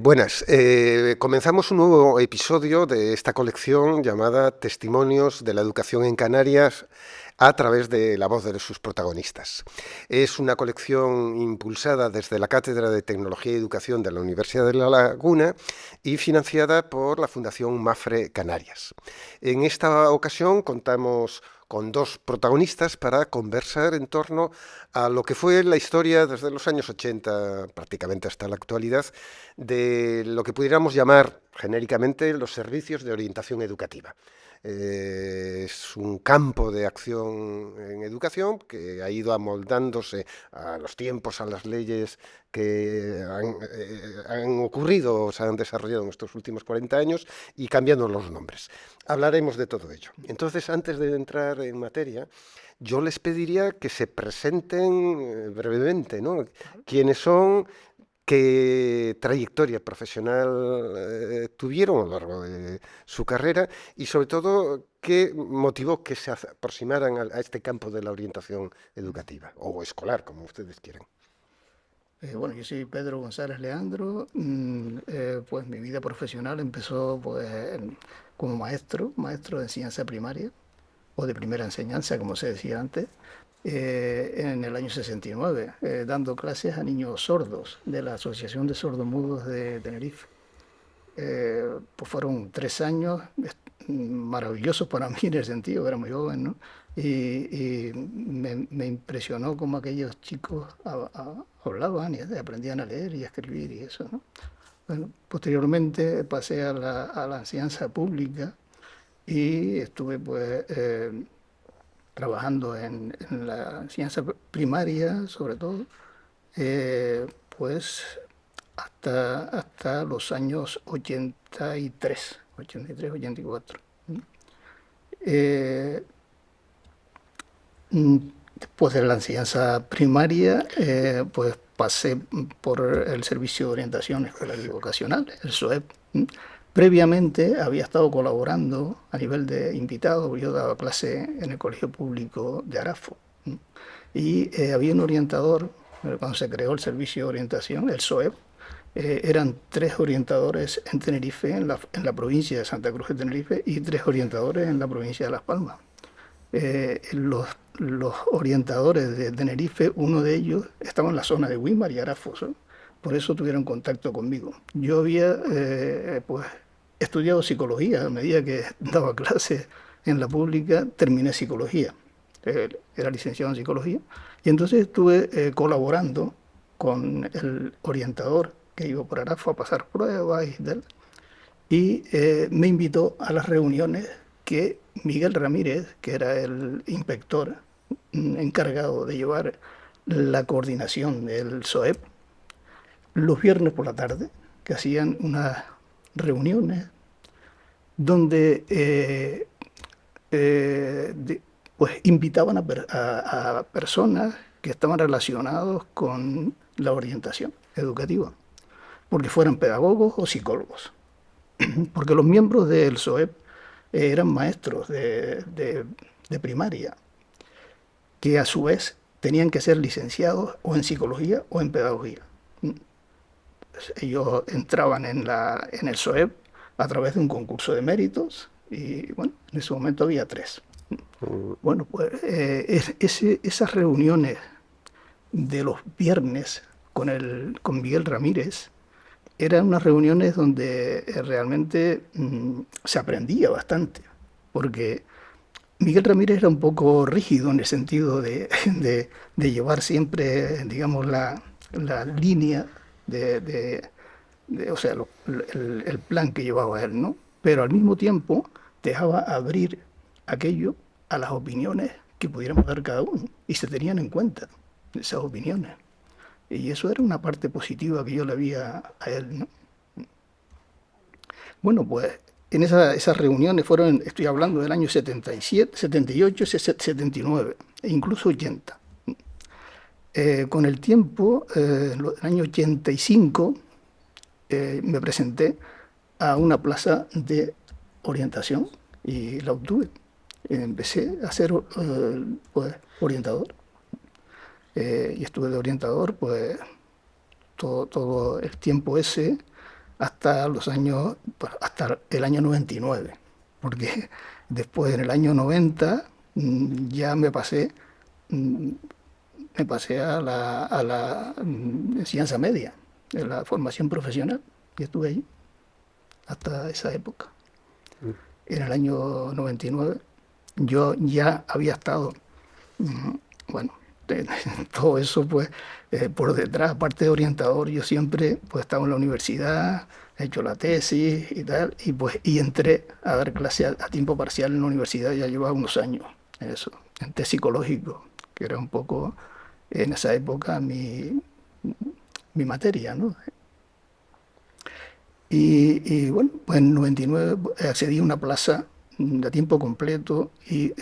Buenas. Comenzamos un nuevo episodio de esta colección llamada Testimonios de la Educación en Canarias a través de la voz de sus protagonistas. Es una colección impulsada desde la Cátedra de Tecnología y Educación de la Universidad de La Laguna y financiada por la Fundación Mafre Canarias. En esta ocasión contamos con dos protagonistas para conversar en torno a lo que fue la historia desde los años 80 prácticamente hasta la actualidad de lo que pudiéramos llamar genéricamente los servicios de orientación educativa. Es un campo de acción en educación que ha ido amoldándose a los tiempos, a las leyes que han ocurrido o se han desarrollado en estos últimos 40 años y cambiando los nombres. Hablaremos de todo ello. Entonces, antes de entrar en materia, yo les pediría que se presenten brevemente, ¿no? ¿Quiénes son? ¿Qué trayectoria profesional tuvieron a lo largo de su carrera? Y sobre todo, ¿qué motivó que se aproximaran a este campo de la orientación educativa o escolar, como ustedes quieran? Bueno, yo soy Pedro González Leandro. Pues mi vida profesional empezó como maestro de enseñanza primaria o de primera enseñanza, como se decía antes, en el año 69, dando clases a niños sordos de la Asociación de Sordomudos de Tenerife. Pues fueron 3 años maravillosos para mí en el sentido, era muy joven, ¿no? Y me impresionó cómo aquellos chicos hablaban y aprendían a leer y a escribir y eso, ¿no? Bueno, posteriormente pasé a la enseñanza pública y estuve pues trabajando en la enseñanza primaria, sobre todo, pues hasta los años 83, 84. Eh, Después de la enseñanza primaria, pues pasé por el Servicio de Orientación Escolar y Vocacional, el SOEP. Previamente había estado colaborando a nivel de invitado, yo daba clase en el Colegio Público de Arafo. Y había un orientador, cuando se creó el Servicio de Orientación, el SOEP, eran 3 orientadores en Tenerife, en la provincia de Santa Cruz de Tenerife, y 3 orientadores en la provincia de Las Palmas. Los orientadores de Tenerife, uno de ellos estaba en la zona de Güímar y Arafos, ¿no? Por eso tuvieron contacto conmigo. Yo había pues, estudiado psicología. A medida que daba clases en la pública, terminé psicología. Era licenciado en psicología. Y entonces estuve colaborando con el orientador que iba por Arafo a pasar pruebas y tal. Y me invitó a las reuniones que Miguel Ramírez, que era el inspector encargado de llevar la coordinación del SOEP, los viernes por la tarde, que hacían unas reuniones donde pues invitaban a personas que estaban relacionados con la orientación educativa, porque fueran pedagogos o psicólogos, porque los miembros del SOEP eran maestros de primaria, que a su vez tenían que ser licenciados o en psicología o en pedagogía. Ellos entraban en el SOEP a través de un concurso de méritos y bueno, en ese momento había 3. Bueno, pues esas reuniones de los viernes con Miguel Ramírez eran unas reuniones donde realmente se aprendía bastante, porque Miguel Ramírez era un poco rígido en el sentido de llevar siempre, digamos, la línea o sea, el plan que llevaba él, ¿no? Pero al mismo tiempo dejaba abrir aquello a las opiniones que pudiéramos dar cada uno y se tenían en cuenta esas opiniones. Y eso era una parte positiva que yo le veía a él, ¿no? Bueno, pues en esas reuniones fueron, estoy hablando del año 77, 78, 79 e incluso 80. Con el tiempo, en el año 85, me presenté a una plaza de orientación y la obtuve. Empecé a ser pues, orientador. Y estuve de orientador pues todo el tiempo ese hasta los años, pues, hasta el año 99, porque después en el año 90 ya mm, me pasé a la enseñanza media, de la formación profesional, y estuve allí hasta esa época. En el año 99 yo ya había estado, mm, bueno, todo eso pues por detrás, aparte de orientador, yo siempre pues estaba en la universidad, he hecho la tesis y tal, y pues y entré a dar clase a tiempo parcial en la universidad, ya llevaba unos años en eso, en test psicológico, que era un poco en esa época mi materia, ¿no? Y bueno, pues en 99 accedí a una plaza de tiempo completo y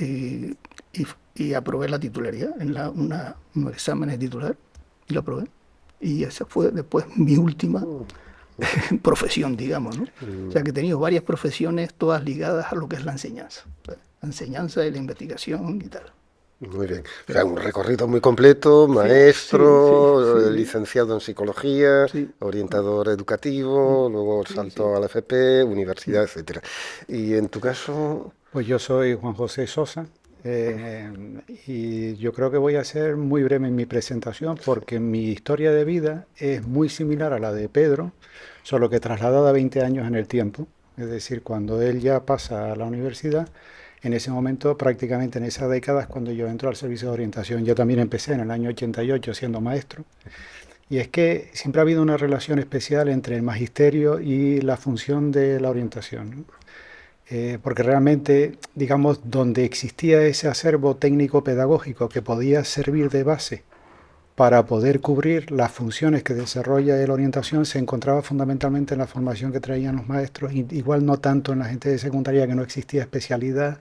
aprobé la titularidad en un examen de titular y lo aprobé. Y esa fue después mi última profesión, digamos, ¿no? O sea que he tenido varias profesiones, todas ligadas a lo que es la enseñanza y la investigación y tal. Muy bien. O sea, un recorrido muy completo, Sí, sí, sí, maestro, sí, licenciado en psicología, sí. orientador educativo, luego el Sí, salto sí. a la FP, universidad, etcétera. Y en tu caso, Pues yo soy Juan José Sosa, y yo creo que voy a ser muy breve en mi presentación porque mi historia de vida es muy similar a la de Pedro, solo que trasladada 20 años en el tiempo. Es decir, cuando él ya pasa a la universidad, en ese momento, prácticamente en esa década es cuando yo entro al servicio de orientación. Yo también empecé en el año 88 siendo maestro. Y es que siempre ha habido una relación especial entre el magisterio y la función de la orientación, ¿no? Porque realmente, digamos, donde existía ese acervo técnico-pedagógico que podía servir de base para poder cubrir las funciones que desarrolla la orientación, se encontraba fundamentalmente en la formación que traían los maestros, igual no tanto en la gente de secundaria, que no existía especialidad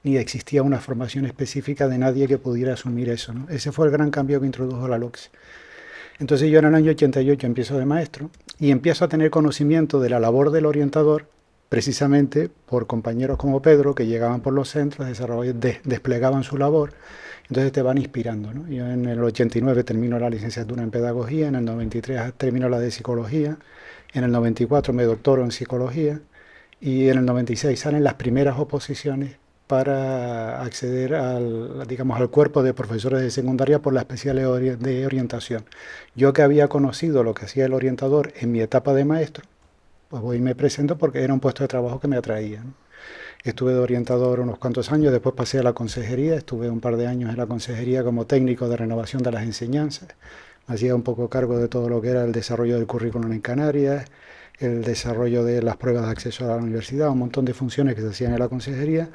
ni existía una formación específica de nadie que pudiera asumir eso, ¿no? Ese fue el gran cambio que introdujo la LOCSE. Entonces yo en el año 88 empiezo de maestro y empiezo a tener conocimiento de la labor del orientador precisamente por compañeros como Pedro que llegaban por los centros, desplegaban su labor, entonces te van inspirando, ¿no? Yo en el 89 termino la licenciatura en pedagogía, en el 93 termino la de psicología, en el 94 me doctoro en psicología y en el 96 salen las primeras oposiciones para acceder al, digamos, al cuerpo de profesores de secundaria por la especial de orientación. Yo que había conocido lo que hacía el orientador en mi etapa de maestro, pues voy y me presento porque era un puesto de trabajo que me atraía, ¿no? Estuve de orientador unos cuantos años, después pasé a la consejería, estuve un par de años en la consejería como técnico de renovación de las enseñanzas, me hacía un poco cargo de todo lo que era el desarrollo del currículum en Canarias, el desarrollo de las pruebas de acceso a la universidad, un montón de funciones que se hacían en la consejería.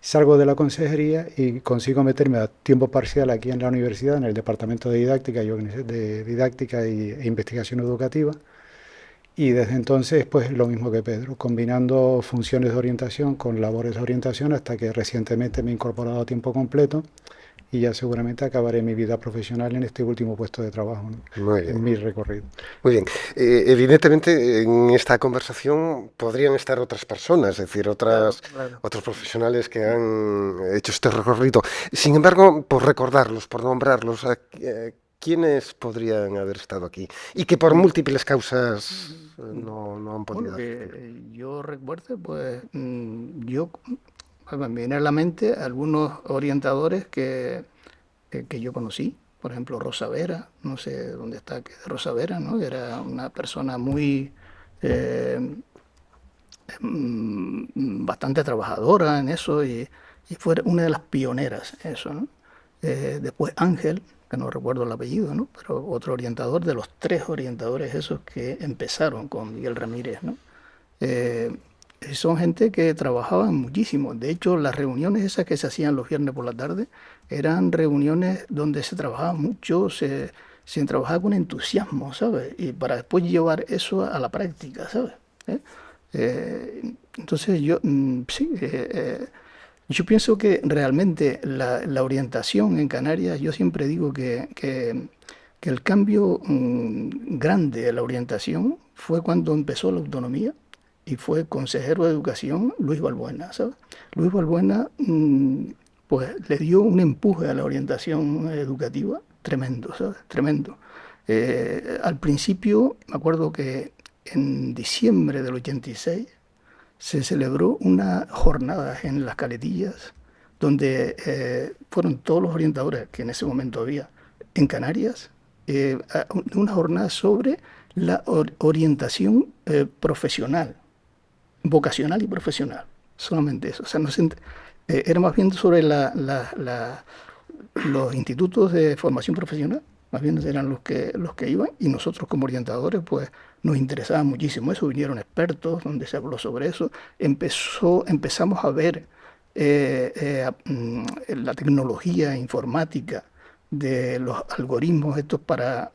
Salgo de la consejería y consigo meterme a tiempo parcial aquí en la universidad, en el departamento de didáctica e investigación educativa. Y desde entonces, pues lo mismo que Pedro, combinando funciones de orientación con labores de orientación hasta que recientemente me he incorporado a tiempo completo y ya seguramente acabaré mi vida profesional en este último puesto de trabajo, ¿no? muy En bien. mi recorrido. Muy bien. Evidentemente, en esta conversación podrían estar otras personas, es decir, Claro, claro. otros profesionales que han hecho este recorrido. Sin embargo, por recordarlos, por nombrarlos, ¿quiénes podrían haber estado aquí? Y que por múltiples causas no han Bueno, podido que hacerlo. yo recuerde, pues me viene a la mente algunos orientadores que yo conocí. Por ejemplo, Rosa Vera, no sé dónde está que es Rosa Vera, ¿no? Era una persona muy eh, bastante trabajadora en eso y fue una de las pioneras en eso, ¿no? Después Ángel, que no recuerdo el apellido, ¿no? Pero otro orientador de los tres orientadores esos que empezaron con Miguel Ramírez, ¿no? Eh, Son gente que trabajaban muchísimo. De hecho, las reuniones esas que se hacían los viernes por la tarde eran reuniones donde se trabajaba mucho, se trabajaba con entusiasmo, ¿sabes? Y para después llevar eso a la práctica, ¿sabes? ¿Eh? Entonces sí, yo pienso que realmente la orientación en Canarias, yo siempre digo que el cambio grande de la orientación fue cuando empezó la autonomía y fue consejero de educación Luis Balbuena, ¿sabes? Luis Balbuena pues le dio un empuje a la orientación educativa tremendo, ¿sabes? Tremendo. Al principio me acuerdo que en diciembre del 86 se celebró una jornada en Las Caletillas donde fueron todos los orientadores que en ese momento había en Canarias, una jornada sobre la orientación profesional, vocacional y profesional, solamente eso. O sea, era más bien sobre los institutos de formación profesional, más bien eran los que iban, y nosotros como orientadores pues nos interesaba muchísimo eso. Vinieron expertos donde se habló sobre eso, empezamos a ver la tecnología informática de los algoritmos estos para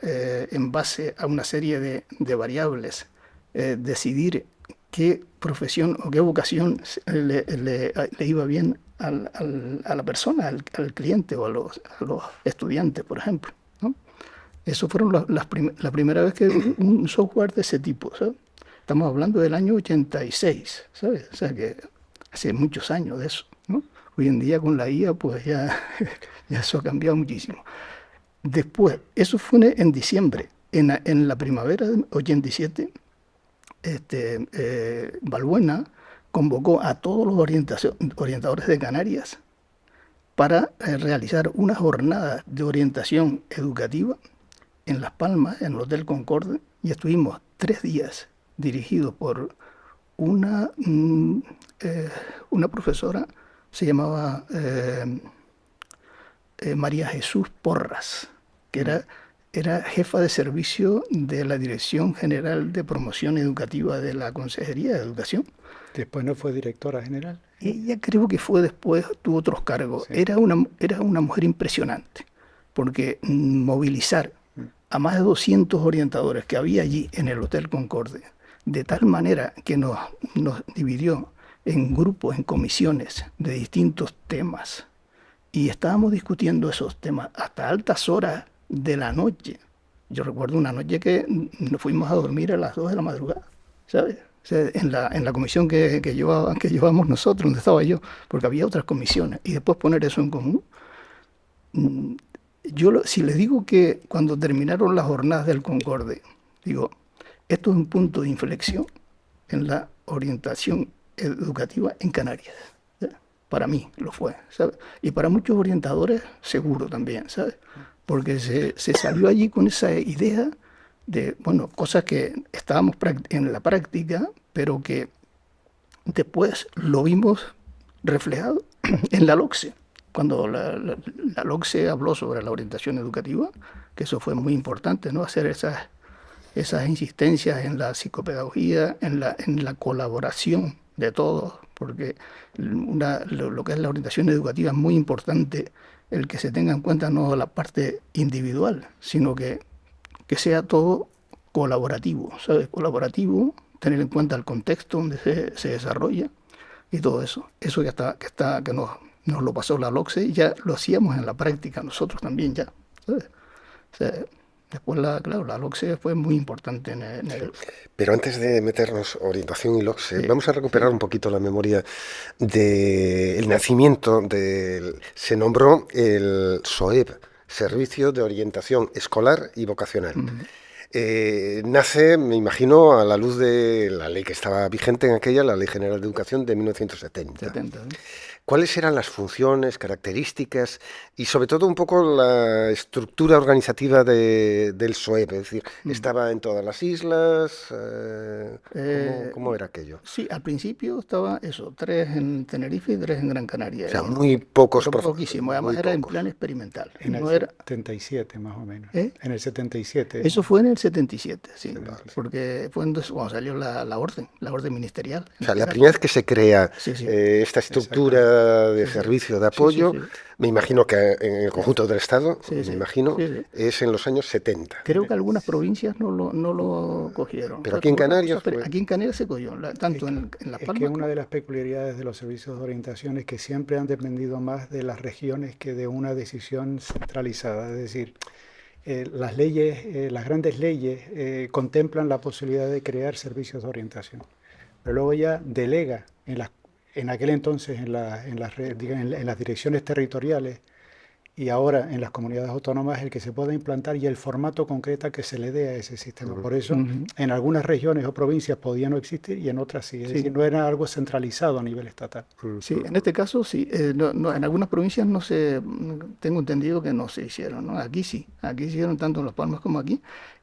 en base a una serie de variables decidir qué profesión o qué vocación le iba bien a la persona, al cliente o a los estudiantes, por ejemplo, ¿no? Eso fueron la primera vez que un software de ese tipo, ¿sabes? Estamos hablando del año 86, ¿sabes? O sea que hace muchos años de eso, ¿no? Hoy en día con la IA pues ya eso ha cambiado muchísimo. Después, eso fue en diciembre. En la primavera del 87, Balbuena convocó a todos los orientadores de Canarias para realizar una jornada de orientación educativa en Las Palmas, en el Hotel Concorde, y estuvimos 3 días dirigidos por una profesora, se llamaba María Jesús Porras, que era jefa de servicio de la Dirección General de Promoción Educativa de la Consejería de Educación. Después no fue directora general. Ella creo que fue después, tuvo otros cargos. Sí. Era una mujer impresionante, porque movilizar a más de 200 orientadores que había allí en el Hotel Concorde, de tal manera que nos dividió en grupos, en comisiones de distintos temas, y estábamos discutiendo esos temas hasta altas horas de la noche. Yo recuerdo una noche que nos fuimos a dormir a las 2 de la madrugada, ¿sabes? O sea, en la comisión que llevábamos nosotros, donde estaba yo, porque había otras comisiones, y después poner eso en común. Si les digo que cuando terminaron las jornadas del Concorde, digo, esto es un punto de inflexión en la orientación educativa en Canarias. Para mí lo fue, ¿sabes? Y para muchos orientadores seguro también, ¿sabes? Porque se salió allí con esa idea de, bueno, cosas que estábamos en la práctica, pero que después lo vimos reflejado en la LOCSE. Cuando la LOCSE habló sobre la orientación educativa, que eso fue muy importante, ¿no? Hacer esas insistencias en la psicopedagogía, en la colaboración de todos, porque lo que es la orientación educativa es muy importante el que se tenga en cuenta no la parte individual, sino que sea todo colaborativo, ¿sabes? Colaborativo, tener en cuenta el contexto donde se desarrolla y todo eso. Eso que nos lo pasó la LOCSE y ya lo hacíamos en la práctica nosotros también ya, ¿sabes? O sea, después, claro, la LOCSE fue muy importante en el... Pero antes de meternos orientación y LOCSE, sí, vamos a recuperar un poquito la memoria del nacimiento se nombró el SOEB, Servicio de Orientación Escolar y Vocacional. Nace, me imagino, a la luz de la ley que estaba vigente en aquella, la Ley General de Educación de 1970. ¿Cuáles eran las funciones, características y sobre todo un poco la estructura organizativa del SOEB? Es decir, ¿estaba en todas las islas? ¿Cómo era aquello? Sí, al principio estaba eso, 3 en Tenerife y 3 en Gran Canaria. O sea, muy pocos. Poquísimo, además era en plan experimental. En el 77 más o menos. En el 77. Eso fue en el 77, sí. Vale. Porque fue cuando salió la orden ministerial. O sea, la primera vez que se crea esta estructura de servicio de apoyo, me imagino que en el conjunto del Estado, es en los años 70. Creo que algunas provincias no lo cogieron. Pero aquí en Canarias... Aquí en Canarias se cogió, tanto en Las Palmas... Es que una de las peculiaridades de los servicios de orientación es que siempre han dependido más de las regiones que de una decisión centralizada. Es decir, las leyes, las grandes leyes contemplan la posibilidad de crear servicios de orientación. Pero luego ya delega en aquel entonces en las direcciones territoriales y ahora en las comunidades autónomas el que se pueda implantar y el formato concreto que se le dé a ese sistema. Por eso en algunas regiones o provincias podía no existir y en otras sí. Es decir, no era algo centralizado a nivel estatal. Sí, en este caso sí. En algunas provincias no se, tengo entendido que no se hicieron, ¿no? Aquí sí, aquí se hicieron tanto en Las Palmas como aquí,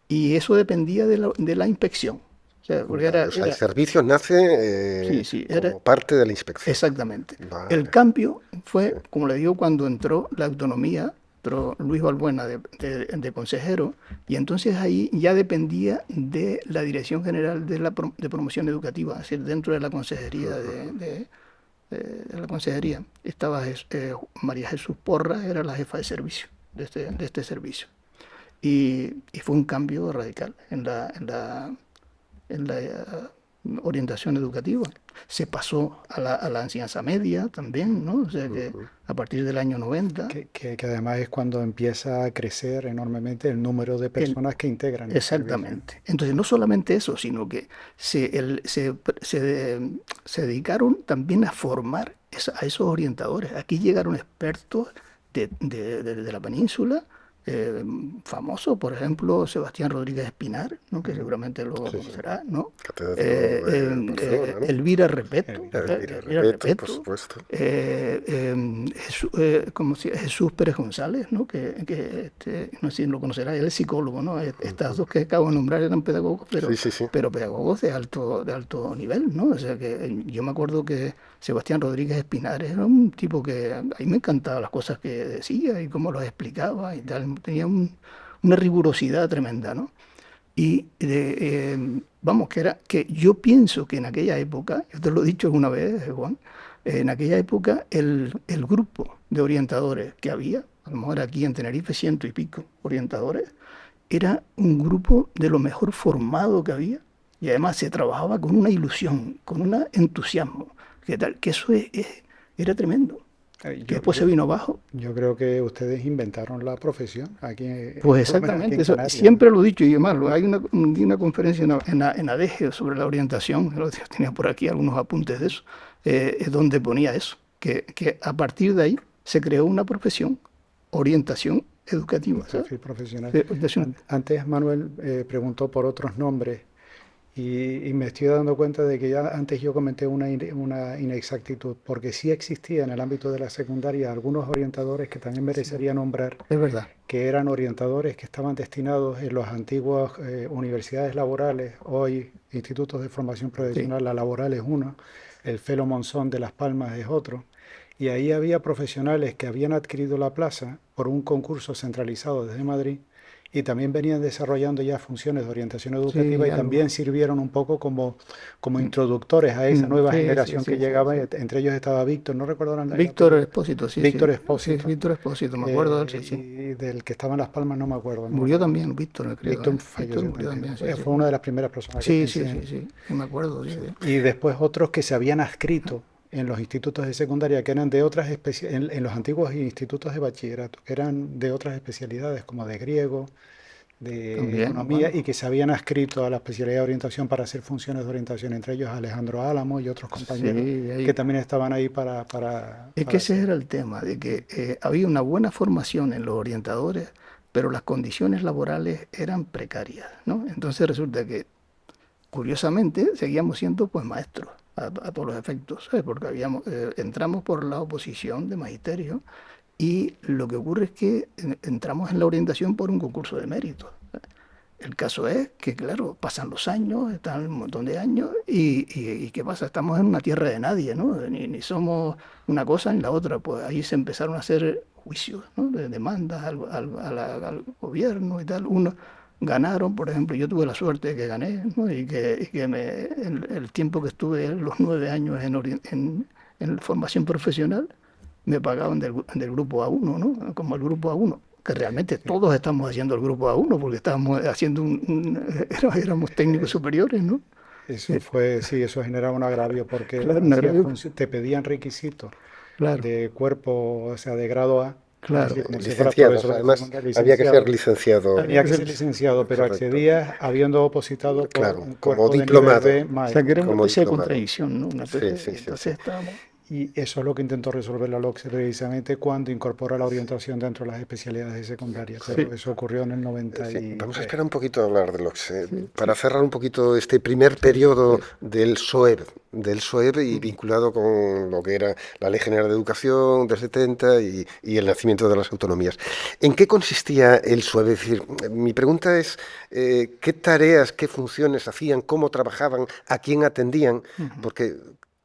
y eso dependía de la inspección. O sea, porque el servicio nace como parte de la inspección. Exactamente. Vale. El cambio fue, como le digo, cuando entró la autonomía, entró Luis Balbuena de consejero, y entonces ahí ya dependía de la Dirección General de Promoción Educativa, es decir, dentro de la consejería de la consejería estaba María Jesús Porra, era la jefa de servicio de este servicio. Y fue un cambio radical en la orientación educativa. Se pasó a la enseñanza media también, ¿no? O sea que a partir del año 90... Que además es cuando empieza a crecer enormemente el número de personas que integran. Exactamente. Entonces no solamente eso, sino que se dedicaron también a formar a esos orientadores. Aquí llegaron expertos de la península, famoso, por ejemplo, Sebastián Rodríguez Espinar, ¿no? Que seguramente lo conocerá, ¿no? Elvira Repeto, por supuesto. Jesús Pérez González, ¿no? No sé si lo conocerá, él es psicólogo, ¿no? Estas dos que acabo de nombrar eran pedagogos, pero pedagogos de alto nivel, ¿no? O sea que yo me acuerdo que Sebastián Rodríguez Espinar era un tipo que a mí me encantaban las cosas que decía y cómo las explicaba y tal. Tenía una rigurosidad tremenda, ¿no? Y vamos, que yo pienso que en aquella época, yo te lo he dicho alguna vez, Juan, en aquella época el grupo de orientadores que había, a lo mejor aquí en Tenerife 100 y pico orientadores, era un grupo de lo mejor formado que había, y además se trabajaba con una ilusión, con un entusiasmo, que eso era tremendo. Que después se vino abajo. Yo creo que ustedes inventaron la profesión aquí. Pues exactamente, eso siempre lo he dicho, y además hay una conferencia en ADEGE sobre la orientación, tenía por aquí algunos apuntes de eso, donde ponía eso, que a partir de ahí se creó una profesión, orientación educativa. Perfil profesional. Antes Manuel preguntó por otros nombres. Y me estoy dando cuenta de que ya antes yo comenté una inexactitud, porque sí existía en el ámbito de la secundaria algunos orientadores que también merecería nombrar, es verdad, que eran orientadores que estaban destinados en las antiguas universidades laborales, hoy institutos de formación profesional. La laboral es uno, el Felo Monzón de Las Palmas es otro, y ahí había profesionales que habían adquirido la plaza por un concurso centralizado desde Madrid, y también venían desarrollando ya funciones de orientación educativa, y también sirvieron un poco como introductores a esa nueva generación que llegaba. Entre ellos estaba Víctor, no recuerdo la Víctor Espósito, Víctor Espósito. Víctor Espósito, me acuerdo de él, y del que estaba en Las Palmas no me acuerdo. Murió también Víctor, creo. Víctor falleció también. Fue una de las primeras personas que sí, me acuerdo. Y después otros que se habían adscrito en los institutos de secundaria, que eran de otras en los antiguos institutos de bachillerato, que eran de otras especialidades, como de griego, de también, economía, y que se habían adscrito a la especialidad de orientación para hacer funciones de orientación, entre ellos Alejandro Álamo y otros compañeros que también estaban ahí para que ese era el tema, de que había una buena formación en los orientadores, pero las condiciones laborales eran precarias, ¿no? Entonces resulta que, curiosamente, seguíamos siendo pues maestros a todos los efectos, ¿sabes? Porque entramos por la oposición de magisterio, y lo que ocurre es que entramos en la orientación por un concurso de méritos. El caso es que, claro, pasan los años, están un montón de años, y ¿qué pasa? Estamos en una tierra de nadie, ¿no? Ni somos una cosa ni la otra. Pues ahí se empezaron a hacer juicios, ¿no? De demandas al gobierno y tal. Unos ganaron, por ejemplo, yo tuve la suerte de que gané, ¿no? Y que el tiempo que estuve, los 9 años en formación profesional, me pagaban del grupo A1, ¿no? Como el grupo A1, que realmente todos estamos haciendo el grupo A1, porque estábamos haciendo éramos técnicos superiores, ¿no? Eso eso generaba un agravio, porque te pedían requisitos de cuerpo, o sea, de grado A. Claro, licenciados, además había que ser licenciado. Había que ser licenciado, pero accedías habiendo opositado por como diplomado. O sea, que era una especie de contradicción, ¿no? Entonces estábamos... Y eso es lo que intentó resolver la LOCSE precisamente cuando incorpora la orientación dentro de las especialidades secundarias. Sí, Pero eso ocurrió en el Sí, vamos a 93. esperar un poquito a hablar de LOCSE, sí, para cerrar un poquito este primer periodo sí. del SOEB y Mm. vinculado con lo que era la Ley General de Educación del 70 y el nacimiento de las autonomías. ¿En qué consistía el SOEB? Es decir, mi pregunta es, ¿qué tareas, qué funciones hacían, cómo trabajaban, a quién atendían? Ujú. Porque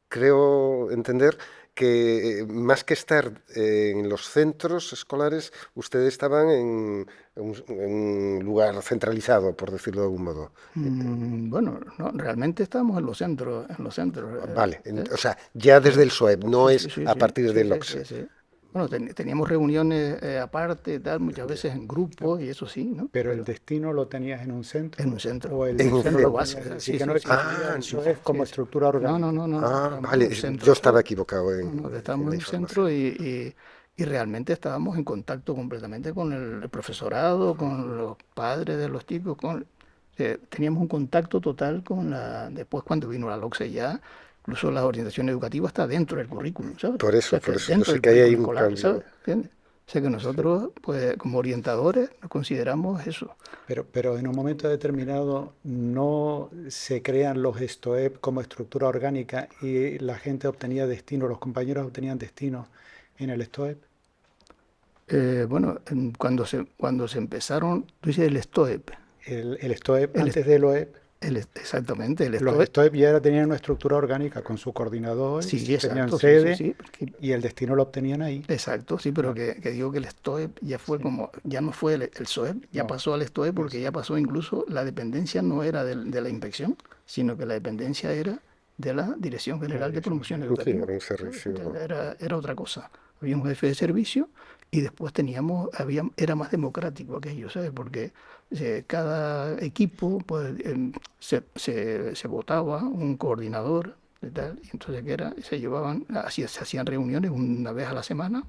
creo entender que más que estar en los centros escolares, ustedes estaban en un lugar centralizado, por decirlo de algún modo. Bueno, no, realmente estábamos en los centros. Vale, ¿Eh? o sea, ya desde Eh, el SOEB, no Sí, sí, es sí, a sí, partir sí, del sí, OCSE. sí, sí. Bueno, teníamos reuniones aparte, y tal, muchas veces en grupos y eso sí, ¿no? Pero el Pero destino lo tenías en un en centro un centro. o el En un En destino centro lo centro. base. tenías, es decir, Sí, que no sí, sí. existía Ah, el Sí, SOEF como sí, sí. estructura No, no, orgánica. no, no, no. Estábamos en vale, un yo centro, estaba ¿sabes? equivocado No, no, en estábamos la en un información. centro y realmente estábamos en contacto completamente con el profesorado, con los padres de los chicos, teníamos un contacto total con después cuando vino la LOCSE ya, incluso la orientación educativa está dentro del currículum, ¿sabes? O sea, Por que eso, yo dentro sé del que ahí hay currículum un escolar, ¿sabes? cambio. ¿Entiendes? O sea que Sí. nosotros, pues como orientadores, nos consideramos eso. Pero en un momento determinado no se crean los STOEP como estructura orgánica y la gente obtenía destino, los compañeros obtenían destino en el STOEP. Bueno, cuando se empezaron, tú dices el STOEP, El STOEP el, est- antes del OEP, exactamente, el los STOEP, STOEP ya tenían una estructura orgánica con su coordinador, sí, tenían exacto, sí, sí, sede sí, y el destino lo obtenían ahí. exacto, sí, pero Claro, que digo que el STOEP ya fue sí, como, ya no fue el SOEP, ya no, pasó al STOEP porque eso. ya pasó incluso, la dependencia no era de la inspección, sino que la dependencia era de la Dirección La General de Dirección Promoción General. Sí, Educativa, era un ¿sabes? servicio. Entonces era otra cosa. Había un jefe de servicio y después era más democrático aquello, ¿sabes? Porque cada equipo, pues, se votaba un coordinador y tal, y entonces que era, se llevaban, así se hacían reuniones una vez a la semana,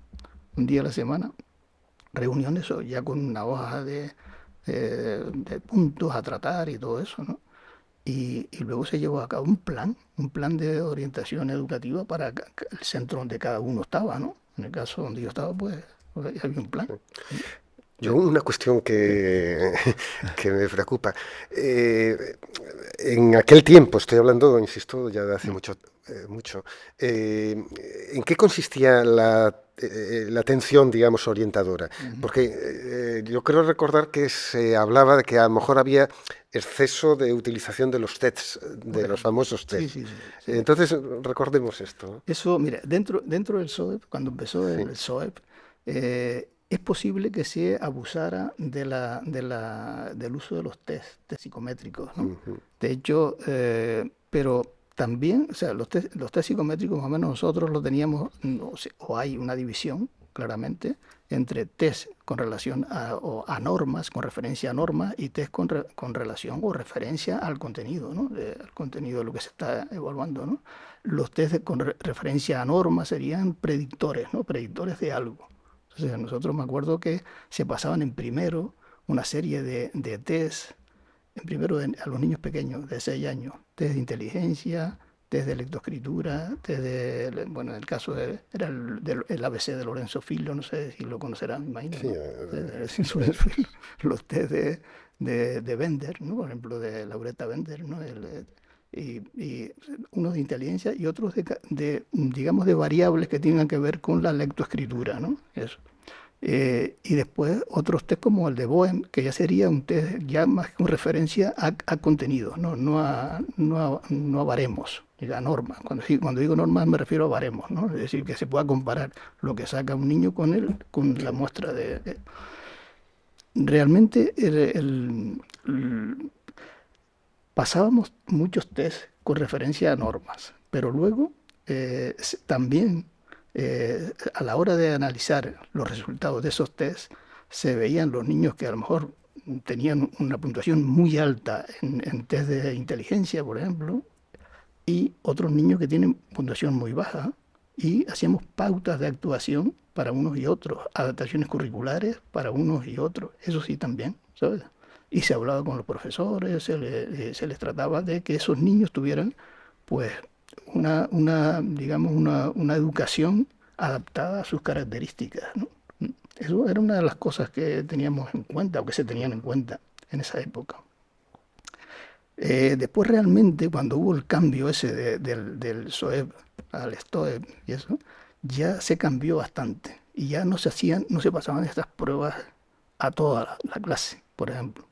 un día a la semana, reuniones o ya con una hoja de puntos a tratar y todo eso, ¿no? Y luego se llevó a cabo un plan de orientación educativa para el centro donde cada uno estaba, ¿no? En el caso donde yo estaba, pues había un plan. Yo Sí, una cuestión sí. que me preocupa. eh, en aquel tiempo, estoy hablando, insisto, ya de hace Mm, mucho, eh, ¿en qué consistía la atención, digamos, orientadora? ujú. Porque yo creo recordar que se hablaba de que a lo mejor había exceso de utilización de los tests, Por de los ejemplo. famosos Sí, tests. sí, sí, sí. Entonces, recordemos esto, ¿no? Eso, mira, dentro del SOEP, cuando empezó Sí. el SOEP, es posible que se abusara del uso de los test psicométricos, ¿no? Ujú. De hecho, pero también, o sea, los test psicométricos más o menos nosotros lo teníamos, no sé, o hay una división, claramente, entre test con relación a normas, con referencia a normas, y test con relación o referencia al contenido, ¿no? Al contenido de lo que se está evaluando, ¿no? Los test con referencia a normas serían predictores, ¿no? Predictores de algo. Entonces, nosotros me acuerdo que se pasaban en primero una serie de test, en primero a los niños pequeños de 6 años, test de inteligencia, test de lectoescritura, test de, bueno, en el caso era el ABC de Lorenzo Filho, no sé si lo conocerán, me imagino, Sí, ¿no? Lorenzo Filho, los test de Bender, ¿no? Por ejemplo, de Lauretta Bender, ¿no? Y unos de inteligencia y otros digamos, de variables que tengan que ver con la lectoescritura, ¿no? Eso. Y después otros test como el de Boehm, que ya sería un test ya más con referencia a contenido, no a baremos, a normas. Cuando digo normas me refiero a baremos, ¿no? Es decir, que se pueda comparar lo que saca un niño con la sí. muestra realmente pasábamos muchos test con referencia a normas, pero luego también a la hora de analizar los resultados de esos test, se veían los niños que a lo mejor tenían una puntuación muy alta en test de inteligencia, por ejemplo, y otros niños que tienen puntuación muy baja, y hacíamos pautas de actuación para unos y otros, adaptaciones curriculares para unos y otros, eso sí también, ¿sabes? Y se hablaba con los profesores, se les trataba de que esos niños tuvieran, pues, digamos, una educación adaptada a sus características, ¿no? Eso era una de las cosas que teníamos en cuenta o que se tenían en cuenta en esa época. Después realmente cuando hubo el cambio ese del SOEP al STOEP y eso, ya se cambió bastante y ya no se pasaban estas pruebas a toda la clase, por ejemplo,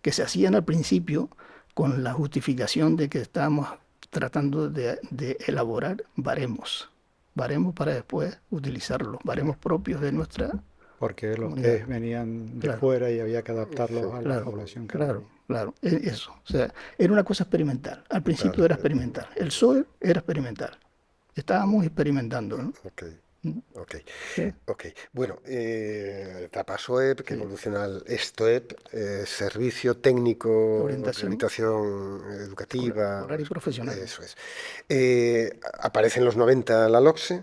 que se hacían al principio con la justificación de que estábamos tratando de elaborar baremos para después utilizarlos, baremos propios de nuestra Porque los comunidad. test venían de Claro. fuera y había que adaptarlos a la Claro, población que claro, había. claro, eso. O sea, era una cosa experimental. Al principio Claro. era experimental. El SOE era experimental. Estábamos experimentando, ¿no? Ok, Mm, ok, sí, ok. Bueno, etapa SOEP, que sí. evoluciona al STOEP, Servicio Técnico de Orientación Orientación Educativa, escolar y profesional. eso es. Aparece en los 90 la LOCSE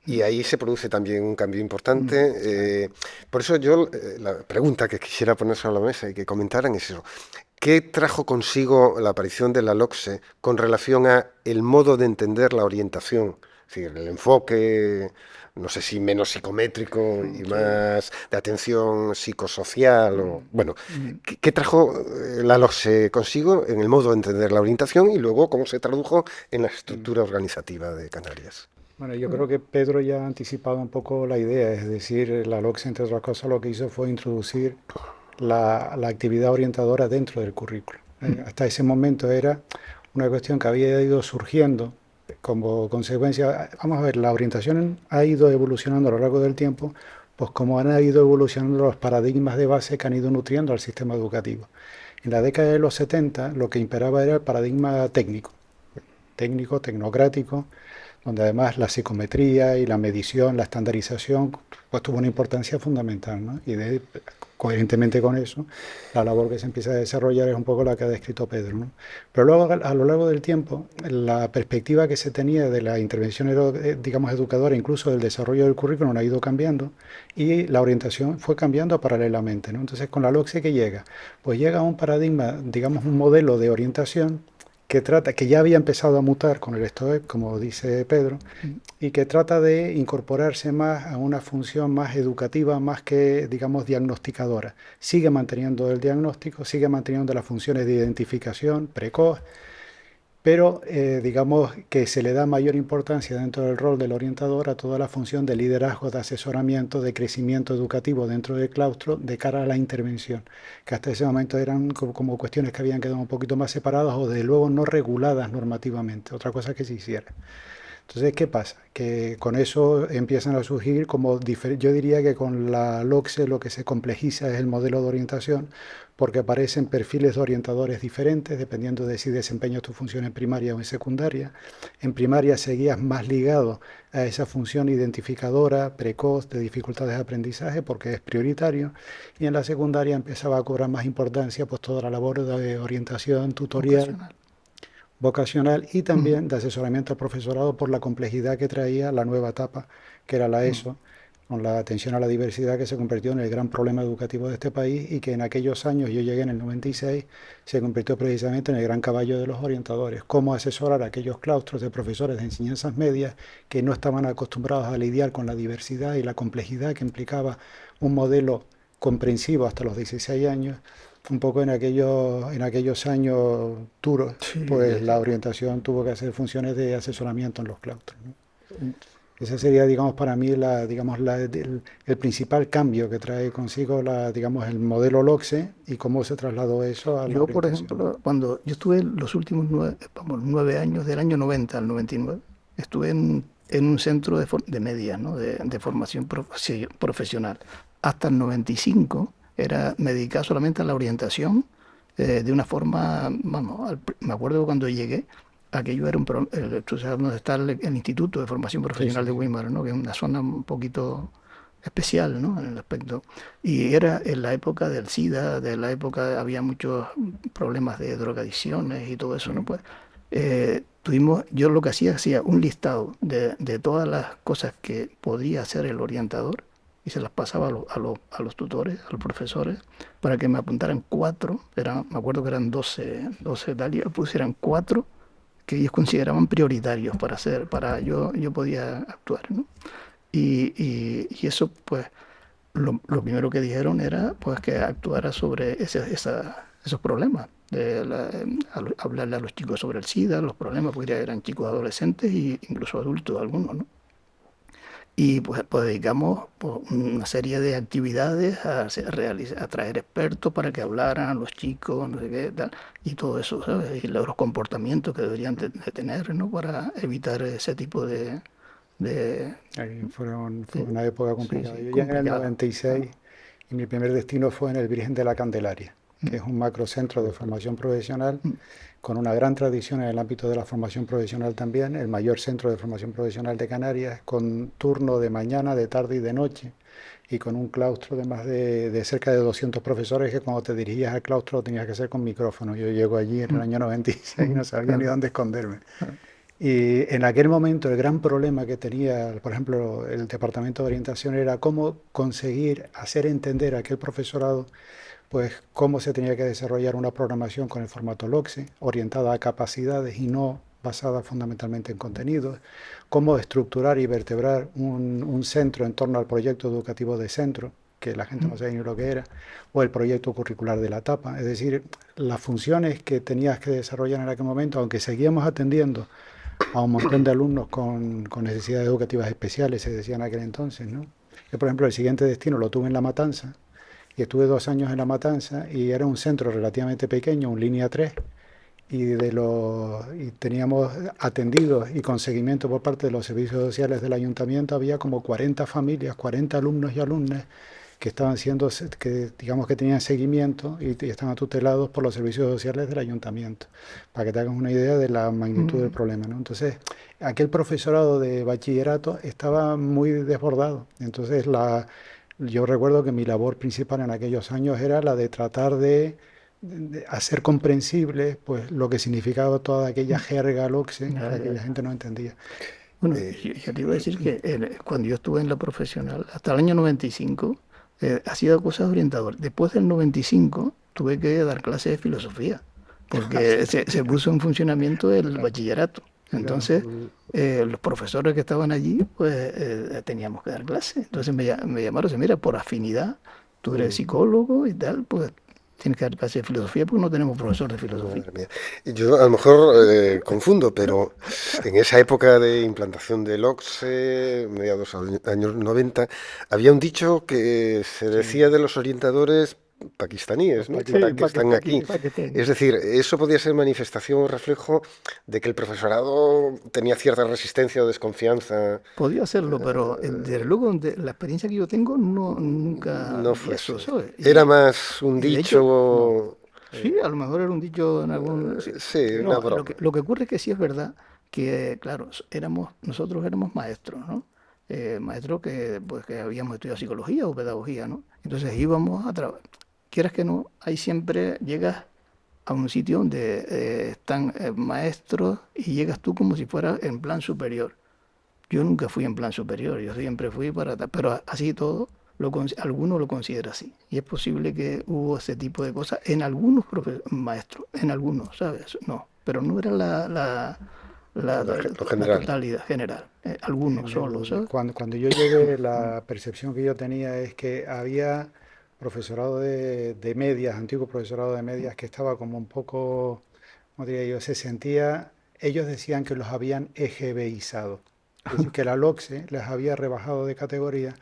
y ahí se produce también un cambio importante. Por eso yo, la pregunta que quisiera poner sobre la mesa y que comentaran es eso. ¿Qué trajo consigo la aparición de la LOCSE con relación a el modo de entender la orientación? Es decir, el enfoque, no sé si menos psicométrico y Sí. más de atención psicosocial o bueno, Mm. ¿qué trajo la LOCSE consigo en el modo de entender la orientación y luego cómo se tradujo en la estructura organizativa de Canarias? Bueno, yo creo que Pedro ya ha anticipado un poco la idea, es decir, la LOCSE, entre otras cosas, lo que hizo fue introducir la actividad orientadora dentro del currículo. Hasta ese momento era una cuestión que había ido surgiendo como consecuencia. Vamos a ver, la orientación ha ido evolucionando a lo largo del tiempo, pues como han ido evolucionando los paradigmas de base que han ido nutriendo al sistema educativo. En la década de los 70 lo que imperaba era el paradigma técnico, tecnocrático, donde además la psicometría y la medición, la estandarización, pues tuvo una importancia fundamental, ¿no? Coherentemente con eso, la labor que se empieza a desarrollar es un poco la que ha descrito Pedro, ¿no? Pero luego, a lo largo del tiempo, la perspectiva que se tenía de la intervención, digamos, educadora, incluso del desarrollo del currículum, ha ido cambiando y la orientación fue cambiando paralelamente, ¿no? Entonces, con la LOCSE, ¿qué llega? Pues llega un paradigma, digamos, un modelo de orientación que ya había empezado a mutar con el STOEP, como dice Pedro, y que trata de incorporarse más a una función más educativa, más que, digamos, diagnosticadora. Sigue manteniendo el diagnóstico, sigue manteniendo las funciones de identificación precoz, pero digamos que se le da mayor importancia dentro del rol del orientador a toda la función de liderazgo, de asesoramiento, de crecimiento educativo dentro del claustro de cara a la intervención, que hasta ese momento eran como cuestiones que habían quedado un poquito más separadas o desde luego no reguladas normativamente, otra cosa que se hiciera. Entonces, ¿qué pasa? Que con eso empiezan a surgir como yo diría que con la LOCSE lo que se complejiza es el modelo de orientación, porque aparecen perfiles de orientadores diferentes dependiendo de si desempeñas tu función en primaria o en secundaria. En primaria seguías más ligado a esa función identificadora, precoz, de dificultades de aprendizaje, porque es prioritario, y en la secundaria empezaba a cobrar más importancia pues toda la labor de orientación tutorial, vocacional y también de asesoramiento al profesorado por la complejidad que traía la nueva etapa, que era la ESO, con la atención a la diversidad que se convirtió en el gran problema educativo de este país y que en aquellos años, yo llegué en el 96, se convirtió precisamente en el gran caballo de los orientadores. Cómo asesorar a aquellos claustros de profesores de enseñanzas medias que no estaban acostumbrados a lidiar con la diversidad y la complejidad que implicaba un modelo comprensivo hasta los 16 años. Un poco en aquellos años duros, Sí, pues la orientación tuvo que hacer funciones de asesoramiento en los claustros, ¿no? Ese sería, digamos, para mí el principal cambio que trae consigo digamos, el modelo LOCSE y cómo se trasladó eso a la yo, por orientación. ejemplo, cuando yo estuve los últimos 9 años, del año 90 al 99, estuve en un centro de media, ¿no? de formación profesional. Hasta el 95 me dedicaba solamente a la orientación de una forma, vamos, me acuerdo cuando llegué, aquello era tú sabes dónde está el Instituto de Formación Sí, Profesional sí, de sí. Weimar, ¿no? Que es una zona un poquito especial, ¿no? En el aspecto. Y era en la época del SIDA, de la época había muchos problemas de drogadicciones y todo eso, ¿no? Pues yo lo que hacía un listado de todas las cosas que podía hacer el orientador y se las pasaba a los tutores, a los profesores, para que me apuntaran cuatro, me acuerdo que eran 12 tal, y pusieran cuatro que ellos consideraban prioritarios para hacer, yo podía actuar, ¿no? Y eso, pues, lo primero que dijeron era pues que actuara sobre esos problemas, hablarle a los chicos sobre el SIDA, los problemas, porque ya eran chicos adolescentes e incluso adultos algunos, ¿no? Y pues dedicamos pues, una serie de actividades a traer expertos para que hablaran a los chicos, no sé qué, tal, y todo eso, ¿sabes? Y los comportamientos que deberían de tener, ¿no? Para evitar ese tipo de Fue de- una época sí, complicada. sí, Yo llegué en el complicado. 96 y mi primer destino fue en el Virgen de la Candelaria, que es un macrocentro de formación profesional Mm, con una gran tradición en el ámbito de la formación profesional también, el mayor centro de formación profesional de Canarias, con turno de mañana, de tarde y de noche, y con un claustro de más de cerca de 200 profesores que cuando te dirigías al claustro lo tenías que hacer con micrófono. Yo llego allí en el mm, año 96 y no sabía ni claro, dónde esconderme. claro. Y en aquel momento el gran problema que tenía, por ejemplo, el Departamento de Orientación era cómo conseguir hacer entender a aquel profesorado pues cómo se tenía que desarrollar una programación con el formato LOCSE, orientada a capacidades y no basada fundamentalmente en contenidos, cómo estructurar y vertebrar un centro en torno al proyecto educativo de centro, que la gente no Mm, sabía ni lo que era, o el proyecto curricular de la etapa. Es decir, las funciones que tenías que desarrollar en aquel momento, aunque seguíamos atendiendo a un montón de alumnos con necesidades educativas especiales, se decía en aquel entonces, ¿no? Yo, por ejemplo, el siguiente destino lo tuve en La Matanza, y estuve 2 años en La Matanza y era un centro relativamente pequeño, un línea 3 y teníamos atendidos y con seguimiento por parte de los servicios sociales del ayuntamiento, había como 40 familias, 40 alumnos y alumnas que estaban siendo, que digamos que tenían seguimiento y estaban tutelados por los servicios sociales del ayuntamiento, para que te hagas una idea de la magnitud del mm, problema, ¿no? Entonces, aquel profesorado de bachillerato estaba muy desbordado. Entonces, yo recuerdo que mi labor principal en aquellos años era la de tratar de hacer comprensible pues lo que significaba toda aquella mm, jerga LOCSE que ya, ya, aquella ya. gente no entendía. Bueno, Eh, yo te iba a decir que cuando yo estuve en la profesional, hasta el año 95, hacía cosas orientadoras. Después del 95, tuve que dar clases de filosofía, porque Así, se puso en funcionamiento el claro, bachillerato. claro. Entonces, los profesores que estaban allí, pues teníamos que dar clases. Entonces me llamaron, mira, por afinidad, tú eres psicólogo y tal, pues tienes que dar clases de filosofía porque no tenemos profesor de filosofía. Madre mía. Yo a lo mejor confundo, pero en esa época de implantación del OCSE, mediados años 90, había un dicho que se Sí, decía de los orientadores los pakistaníes, ¿no? Sí, Que pakistaníes, están aquí. para que estén. Es decir, eso podía ser manifestación o reflejo de que el profesorado tenía cierta resistencia o desconfianza. Podía hacerlo, pero desde eh, luego la experiencia que yo tengo nunca no vi fue eso, así. ¿sabes? Era más un Y de hecho, no. dicho, sí, a lo mejor era un dicho en algún... Sí. sí, una No, broma. lo que ocurre es que sí es verdad que, claro, nosotros éramos maestros, ¿no? Maestros que, pues, que habíamos estudiado psicología o pedagogía, ¿no? Entonces íbamos a trabajar. Quieras que no, ahí siempre llegas a un sitio donde están maestros y llegas tú como si fueras en plan superior. Yo nunca fui en plan superior, yo siempre fui para... Pero así todo, alguno lo considera así. Y es posible que hubo ese tipo de cosas en algunos maestros, en algunos, ¿sabes? No, pero no era Lo la general. totalidad general. Algunos solo, ¿sabes? Cuando yo llegué, Mm, la percepción que yo tenía es que había profesorado de medias, antiguo profesorado de medias, que estaba como un poco, como diría yo, se sentía, ellos decían que los habían EGBizado. Es decir, que la LOCSE les había rebajado de categoría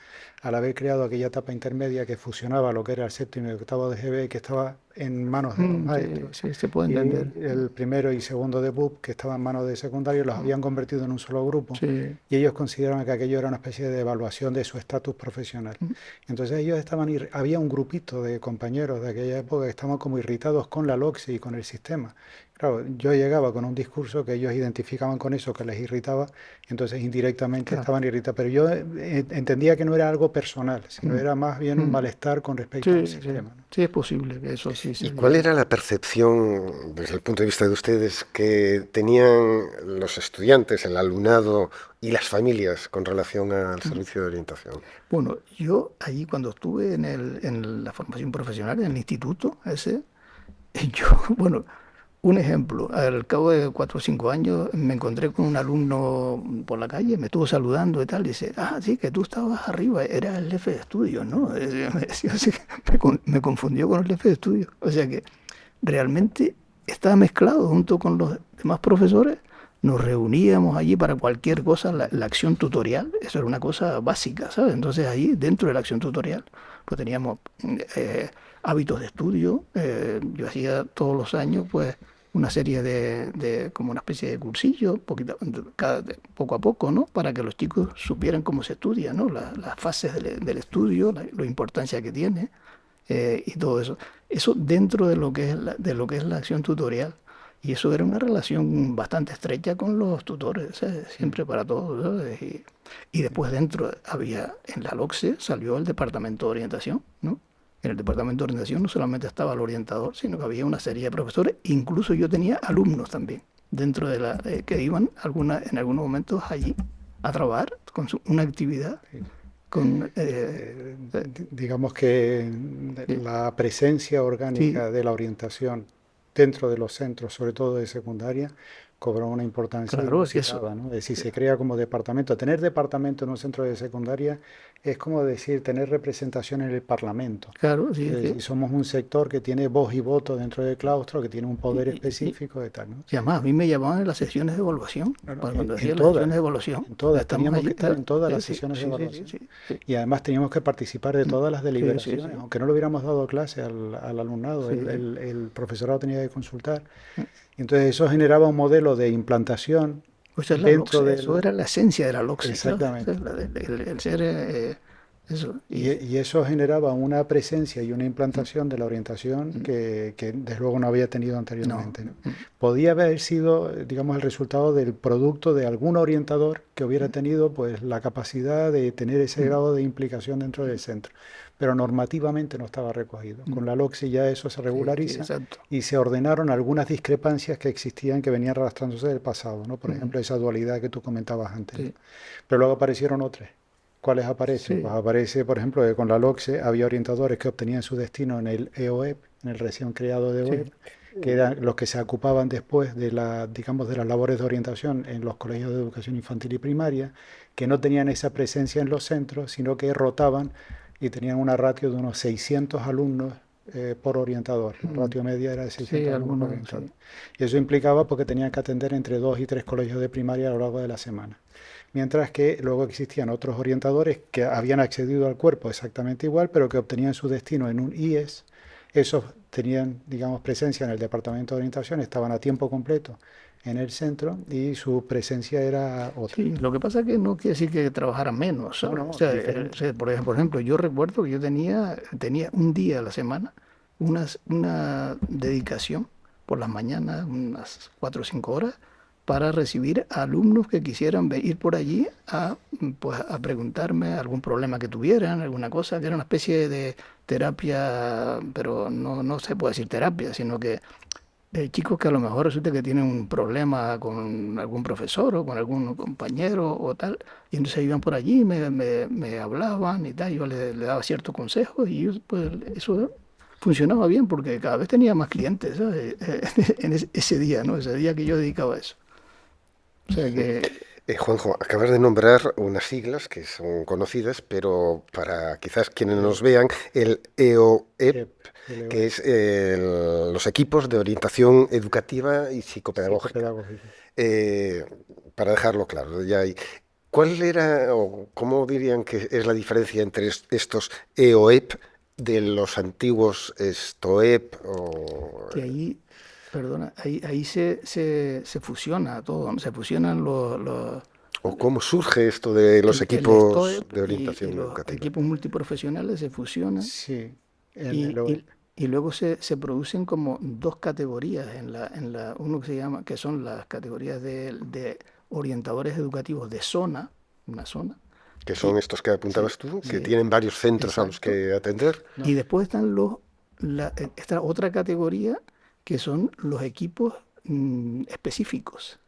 al haber creado aquella etapa intermedia que fusionaba lo que era el séptimo y el octavo de GB, que estaba en manos de los sí, maestros, sí, se puede y entender. el primero y segundo de BUP, que estaba en manos de secundario, los Mm, habían convertido en un solo grupo sí, y ellos consideraban que aquello era una especie de evaluación de su estatus profesional. mm, Entonces ellos estaban, había un grupito de compañeros de aquella época que estaban como irritados con la LOCSE y con el sistema. Claro, yo llegaba con un discurso que ellos identificaban con eso que les irritaba, entonces indirectamente claro. estaban irritados. Pero yo entendía que no era algo personal, sino Mm, era más bien un mm. malestar con respecto al Sí, sí, sistema, ¿no? sí es posible que eso sí ¿Y se cuál diera. era la percepción, desde el punto de vista de ustedes, que tenían los estudiantes, el alumnado y las familias con relación al Mm. servicio de orientación? Bueno, yo allí cuando estuve en la formación profesional, en el instituto ese, yo, bueno, Un ejemplo, al cabo de 4 o 5 años me encontré con un alumno por la calle, me estuvo saludando y tal, y dice, ah, sí, que tú estabas arriba, eras el jefe de estudio, ¿no? Me decía así, me confundió con el jefe de estudio. O sea que realmente estaba mezclado junto con los demás profesores, nos reuníamos allí para cualquier cosa, la acción tutorial, eso era una cosa básica, ¿sabes? Entonces ahí, dentro de la acción tutorial, pues teníamos hábitos de estudio, yo hacía todos los años, pues, una serie como una especie de cursillo, poco a poco, ¿no? Para que los chicos supieran cómo se estudia, ¿no? Las fases del estudio, la importancia que tiene y todo eso. Eso dentro de lo que es la acción tutorial. Y eso era una relación bastante estrecha con los tutores, ¿sabes? Siempre para todos, ¿sabes? Y después dentro había, en la LOCSE salió el departamento de orientación, ¿no? En el departamento de orientación no solamente estaba el orientador, sino que había una serie de profesores, incluso yo tenía alumnos también, dentro que iban en algunos momentos allí a trabajar con una actividad. Con, digamos que la presencia orgánica de la orientación dentro de los centros, sobre todo de secundaria, cobró una importancia inusitada, ¿no? Es decir, se crea como departamento. Tener departamento en un centro de secundaria es como decir tener representación en el Parlamento. Claro, sí. Y somos un sector que tiene voz y voto dentro del claustro, que tiene un poder específico y tal, ¿no? Y además, a mí me llamaban en las sesiones de evaluación. Cuando hacía las sesiones de evaluación. En todas, teníamos que estar en todas las sesiones de evaluación. Y además teníamos que participar de todas las deliberaciones, aunque no le hubiéramos dado clase al alumnado, el profesorado tenía que consultar. Y entonces eso generaba un modelo de implantación. Pues eso era la esencia de la LOCSE. Exactamente. El ser eso. Y eso generaba una presencia y una implantación de la orientación que desde luego no había tenido anteriormente, ¿no? Podía haber sido, digamos, el resultado del producto de algún orientador que hubiera tenido pues la capacidad de tener ese grado de implicación dentro del centro, pero normativamente no estaba recogido. Con la LOCSE ya eso se regulariza y se ordenaron algunas discrepancias que existían, que venían arrastrándose del pasado, ¿no? Por ejemplo, esa dualidad que tú comentabas antes. Pero luego aparecieron otras. ¿Cuáles aparecen? Pues aparece, por ejemplo, que con la LOCSE había orientadores que obtenían su destino en el EOEP, en el recién creado de OEP, que eran los que se ocupaban después de digamos, de las labores de orientación en los colegios de educación infantil y primaria, que no tenían esa presencia en los centros, sino que rotaban y tenían una ratio de unos 600 alumnos por orientador. La ratio media era de 600 alumnos por orientador. Y eso implicaba porque tenían que atender entre 2 y 3 colegios de primaria a lo largo de la semana. Mientras que luego existían otros orientadores que habían accedido al cuerpo exactamente igual, pero que obtenían su destino en un IES. Esos tenían, digamos, presencia en el departamento de orientación, estaban a tiempo completo en el centro y su presencia era otra. Sí, lo que pasa es que no quiere decir que trabajaran menos. No, o sea, por ejemplo, yo recuerdo que yo tenía un día a la semana una dedicación por las mañanas, unas 4 o 5 horas, para recibir a alumnos que quisieran ir por allí pues, a preguntarme algún problema que tuvieran, alguna cosa, que era una especie de terapia, pero no se puede decir terapia, sino que chicos que a lo mejor resulta que tienen un problema con algún profesor o con algún compañero o tal, y entonces iban por allí, me hablaban y tal, yo le daba ciertos consejos y yo, pues eso funcionaba bien porque cada vez tenía más clientes, ¿sabes? En ese día, ¿no? Ese día que yo dedicaba a eso. O sea que... Juanjo, acabas de nombrar unas siglas que son conocidas, pero para quizás quienes nos vean, el EOEP, que es los equipos de orientación educativa y psicopedagógica. Para dejarlo claro, ya hay. ¿Cuál era o cómo dirían que es la diferencia entre estos EOEP de los antiguos STOEP? Que ahí... Perdona, ahí se fusiona todo, ¿no? Se fusionan los... ¿O cómo surge esto de los equipos de orientación educativa? Los equipos multiprofesionales se fusionan y luego se producen como 2 categorías uno que se llama, que son las categorías de orientadores educativos de zona, una zona. Que son estos que apuntabas tú, que tienen varios centros a los que atender. Y después están esta otra categoría, que son los equipos específicos,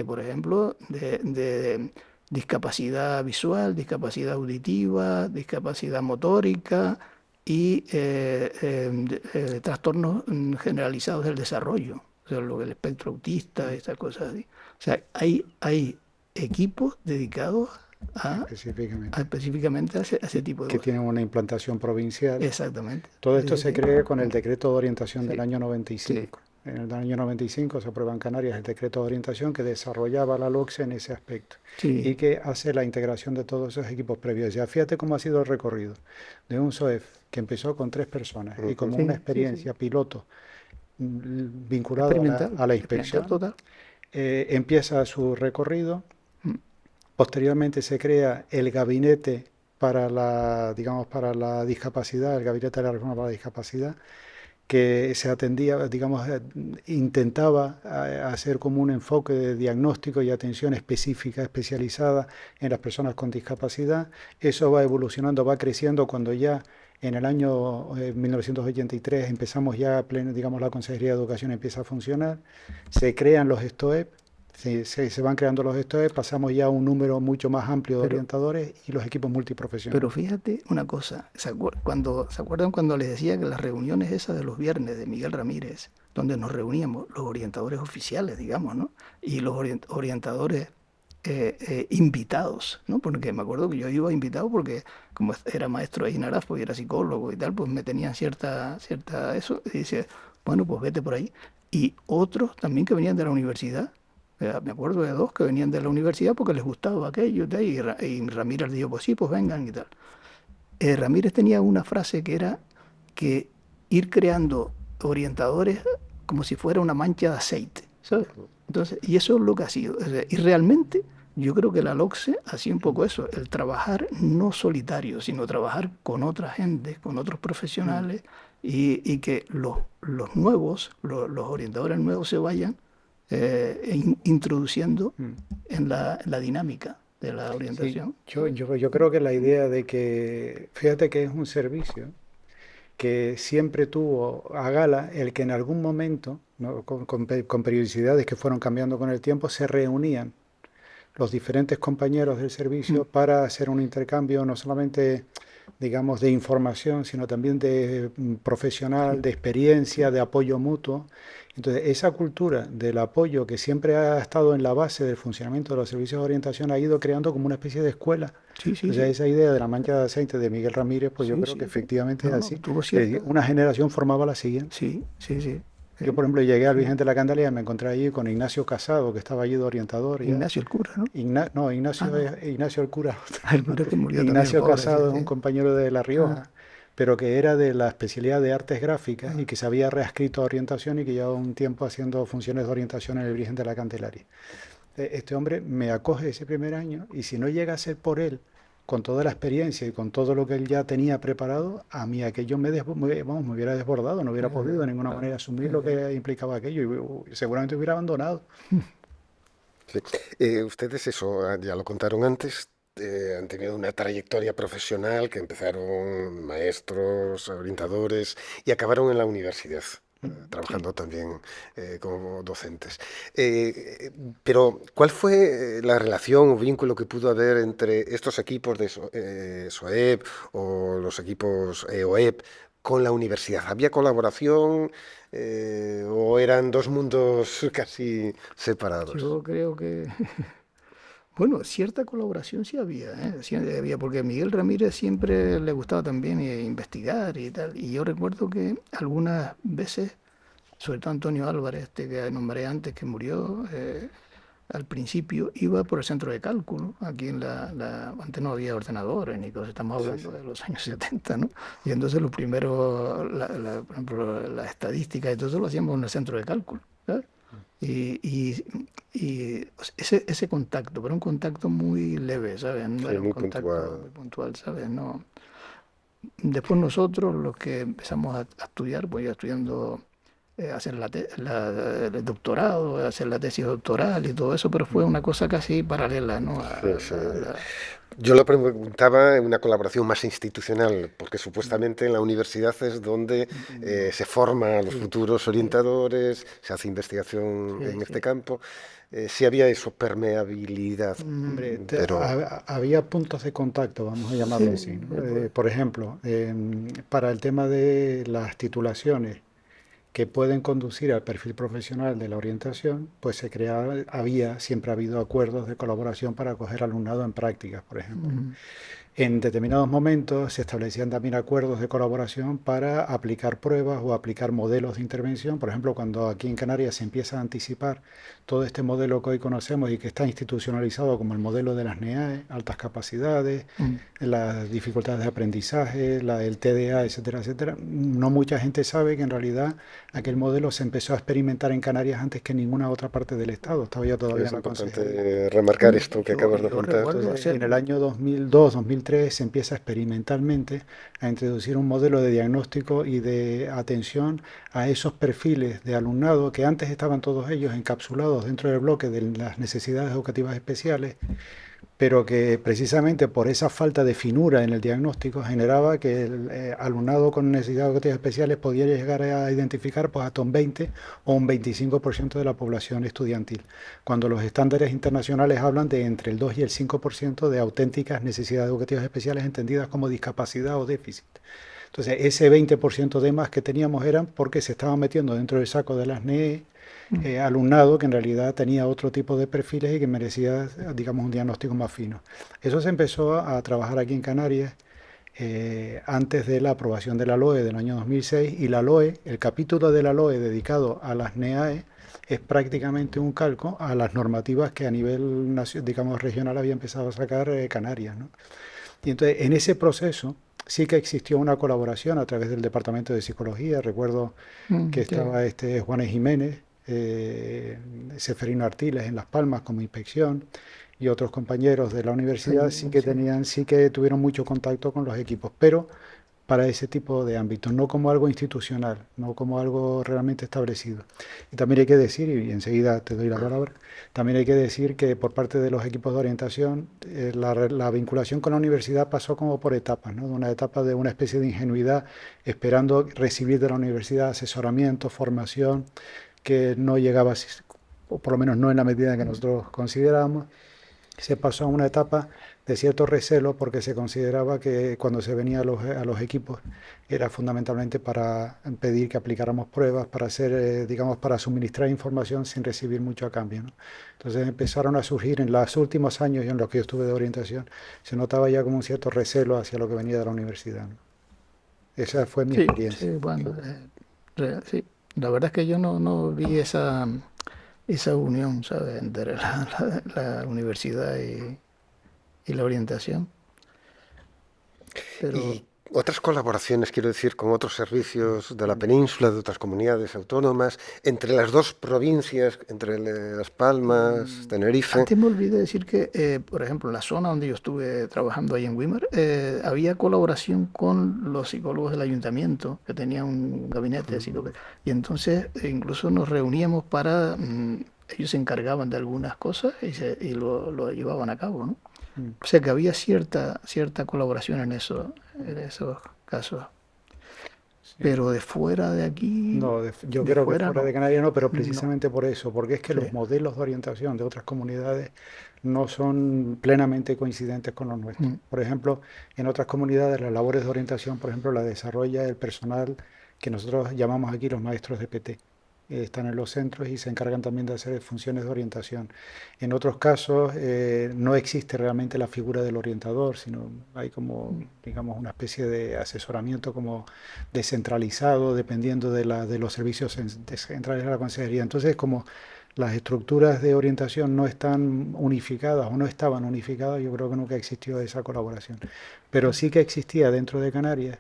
por ejemplo, de discapacidad visual, discapacidad auditiva, discapacidad motórica y trastornos generalizados del desarrollo. o sea, lo del espectro autista, estas cosas así. O sea, hay equipos dedicados específicamente a ese tipo de que cosas. tienen una implantación provincial. Exactamente. Todo esto se cree con el decreto de orientación Sí. del año 95. Sí. En el año 95 se aprueba en Canarias el decreto de orientación que desarrollaba la LOCSE en ese aspecto y Sí. que hace la integración de todos esos equipos previos. Ya fíjate cómo ha sido el recorrido de un SOEF que empezó con 3 personas y como una Sí, sí, sí. experiencia piloto vinculado Experimental, a la experimental inspección, total. empieza su recorrido. Mm. Posteriormente se crea el gabinete para la, digamos, para la discapacidad, el gabinete de la reforma para la discapacidad, que se atendía, digamos, intentaba hacer como un enfoque de diagnóstico y atención específica, especializada en las personas con discapacidad. Eso va evolucionando, va creciendo cuando ya en el año 1983 empezamos ya, digamos, la Consejería de Educación empieza a funcionar, se crean los STOEP, se van creando los STOEP, pasamos ya a un número mucho más amplio de Pero, orientadores y los equipos pero multiprofesionales. fíjate una cosa, ¿se acuerdan cuando les decía que las reuniones esas de los viernes de Miguel Ramírez, donde nos reuníamos los orientadores oficiales, digamos, ¿no? Y los orientadores invitados, ¿no? Porque me acuerdo que yo iba invitado porque como era maestro ahí en Arafo y era psicólogo y tal, pues me tenían cierta eso, y dice, bueno, pues vete por ahí. Y otros también que venían de la universidad. Me acuerdo de 2 que venían de la universidad porque les gustaba aquello y tal, y Ramírez dijo, pues sí, pues vengan y tal. Ramírez tenía una frase que era que ir creando orientadores como si fuera una mancha de aceite, ¿sabes? Entonces, y eso es lo que ha sido. O sea, y realmente yo creo que la LOCSE hacía un poco eso, el trabajar no solitario, sino trabajar con otra gente, con otros profesionales, y que los nuevos, los orientadores nuevos se vayan introduciendo en la dinámica de la Sí, orientación. yo creo que la idea de que, fíjate que es un servicio que siempre tuvo a gala el que en algún momento, ¿no? Con periodicidades que fueron cambiando con el tiempo, se reunían los diferentes compañeros del Mm. servicio para hacer un intercambio no solamente, digamos, de información, sino también de profesional, Sí, de experiencia, de apoyo mutuo. Entonces, esa cultura del apoyo que siempre ha estado en la base del funcionamiento de los servicios de orientación ha ido creando como una especie de escuela. sí, sí, O sea, sí, esa idea de la mancha de aceite de Miguel Ramírez, pues yo sí, creo que sí. efectivamente es No, así. tuvo cierta. Una generación formaba a la siguiente. Sí, sí, sí. Yo, por ejemplo, llegué al Virgen de la Candelaria y me encontré allí con Ignacio Casado, que estaba allí de orientador ya. Ignacio el cura, ¿no? No, Ah, no. Ignacio el cura. El cura que murió también, Ignacio pobre, sí, Casado es un sí. compañero de La Ah, Rioja, pero que era de la especialidad de artes gráficas y ah. que se había reescrito a orientación y que llevaba un tiempo haciendo funciones de orientación en el Virgen de la Candelaria. Este hombre me acoge ese primer año y si no llega a ser por él, con toda la experiencia y con todo lo que él ya tenía preparado, a mí aquello me hubiera desbordado, no hubiera podido de ninguna Claro, manera asumir sí, lo sí. que implicaba aquello y seguramente hubiera abandonado. Sí. Ustedes eso, ya lo contaron antes, han tenido una trayectoria profesional que empezaron maestros, orientadores y acabaron en la universidad, Sí. trabajando también como docentes. Pero, ¿cuál fue la relación o vínculo que pudo haber entre estos equipos de SOEP o los equipos OEP con la universidad? ¿Había colaboración o eran dos mundos casi separados? Yo creo que, bueno, cierta colaboración sí había, ¿eh? Sí había, porque a Miguel Ramírez siempre le gustaba también investigar y tal. Y yo recuerdo que algunas veces, sobre todo Antonio Álvarez, este que nombré antes, que murió, al principio iba por el centro de cálculo, aquí antes no había ordenadores ni cosas, estamos Sí, hablando sí. de los años 70, ¿no? Y entonces lo primero, por ejemplo, la estadística y todo eso lo hacíamos en el centro de cálculo, ¿sabes? Y, y- ese contacto, pero un contacto muy leve, ¿sabes? No Sí, era un muy contacto puntual. muy puntual, ¿sabes? No. Después nosotros, los que empezamos a estudiar, pues ya estudiando hacer el doctorado, hacer la tesis doctoral y todo eso, pero fue una cosa casi paralela, ¿no? Sí, sí. Yo lo preguntaba en una colaboración más institucional, porque supuestamente en la universidad es donde No, se forman a los sí, futuros sí, orientadores, se hace investigación sí, en este sí. campo. Sí había eso, permeabilidad, Hombre, pero había puntos de contacto, vamos a Sí, llamarlo así, ¿no? pues, Por ejemplo, para el tema de las titulaciones, que pueden conducir al perfil profesional de la orientación, pues siempre ha habido acuerdos de colaboración para acoger alumnado en prácticas, por ejemplo. En determinados momentos se establecían también acuerdos de colaboración para aplicar pruebas o aplicar modelos de intervención. Por ejemplo, cuando aquí en Canarias se empieza a anticipar todo este modelo que hoy conocemos y que está institucionalizado como el modelo de las NEAE, altas capacidades, las dificultades de aprendizaje, el TDA, etcétera, etcétera. No mucha gente sabe que en realidad aquel modelo se empezó a experimentar en Canarias antes que en ninguna otra parte del Estado. Estaba ya todavía Es en la consejería. importante remarcar esto que acabas de contar. Entonces, en el año 2002, 2003 se empieza experimentalmente a introducir un modelo de diagnóstico y de atención a esos perfiles de alumnado que antes estaban todos ellos encapsulados dentro del bloque de las necesidades educativas especiales, pero que precisamente por esa falta de finura en el diagnóstico generaba que el alumnado con necesidades educativas especiales podía llegar a identificar pues, hasta un 20 o un 25% de la población estudiantil, cuando los estándares internacionales hablan de entre el 2 y el 5% de auténticas necesidades educativas especiales entendidas como discapacidad o déficit. Entonces, ese 20% de más que teníamos eran porque se estaban metiendo dentro del saco de las NEE alumnado que en realidad tenía otro tipo de perfiles y que merecía, digamos, un diagnóstico más fino. Eso se empezó a trabajar aquí en Canarias antes de la aprobación de la LOE del año 2006, y la LOE, el capítulo de la LOE dedicado a las NEAE es prácticamente un calco a las normativas que a nivel, digamos, regional había empezado a sacar Canarias, ¿no? Y entonces, en ese proceso sí que existió una colaboración a través del Departamento de Psicología. Recuerdo que estaba Juanes Jiménez, Seferino Artiles en Las Palmas como inspección, y otros compañeros de la universidad sí que tuvieron mucho contacto con los equipos, pero para ese tipo de ámbitos, no como algo institucional, no como algo realmente establecido. Y también hay que decir, y enseguida te doy la palabra, también hay que decir que por parte de los equipos de orientación, la vinculación con la universidad pasó como por etapas, ¿no? De una etapa de una especie de ingenuidad, esperando recibir de la universidad asesoramiento, formación, que no llegaba, o por lo menos no en la medida que nosotros considerábamos. Se pasó a una etapa de cierto recelo porque se consideraba que cuando se venía a los equipos era fundamentalmente para pedir que aplicáramos pruebas, para hacer, digamos, para suministrar información sin recibir mucho a cambio, ¿no? Entonces empezaron a surgir en los últimos años y en los que yo estuve de orientación, se notaba ya como un cierto recelo hacia lo que venía de la universidad, ¿no? Esa fue mi experiencia. Sí, bueno, sí. La verdad es que yo no vi esa unión, ¿sabes?, entre la universidad y la orientación. Pero Y otras colaboraciones, quiero decir, con otros servicios de la península, de otras comunidades autónomas, entre las dos provincias, entre Las Palmas, Tenerife. antes me olvidé decir que, por ejemplo, en la zona donde yo estuve trabajando ahí en Weimar, había colaboración con los psicólogos del ayuntamiento, que tenían un gabinete de psicólogos. Y entonces incluso nos reuníamos para... ellos se encargaban de algunas cosas y lo llevaban a cabo, ¿no? O sea que había cierta colaboración en esos casos. Pero de fuera de aquí... No, yo de creo que fuera fuera no. de Canarias no, pero No. precisamente por eso, porque es que Sí. los modelos de orientación de otras comunidades no son plenamente coincidentes con los nuestros. Por ejemplo, en otras comunidades las labores de orientación, por ejemplo, la desarrolla el personal que nosotros llamamos aquí los maestros de PT. Están en los centros y se encargan también de hacer funciones de orientación. En otros casos no existe realmente la figura del orientador, sino hay como, digamos, una especie de asesoramiento como descentralizado, dependiendo de los servicios centrales de la consejería. Entonces, como las estructuras de orientación no están unificadas o no estaban unificadas, yo creo que nunca existió esa colaboración. Pero sí que existía dentro de Canarias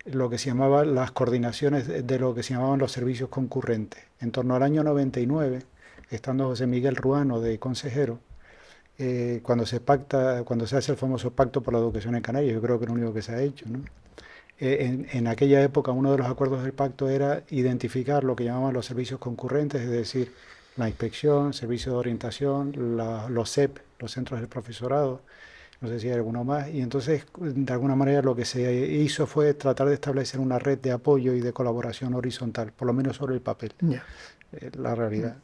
lo que se llamaba las coordinaciones de lo que se llamaban los servicios concurrentes. En torno al año 99, estando José Miguel Ruano de consejero, cuando se hace el famoso pacto por la educación en Canarias, yo creo que es lo único que se ha hecho, ¿no? En aquella época uno de los acuerdos del pacto era identificar lo que llamaban los servicios concurrentes, es decir, la inspección, servicios de orientación, los CEP, los centros del profesorado, no sé si hay alguno más, y entonces de alguna manera lo que se hizo fue tratar de establecer una red de apoyo y de colaboración horizontal, por lo menos sobre el papel, Ya. la realidad.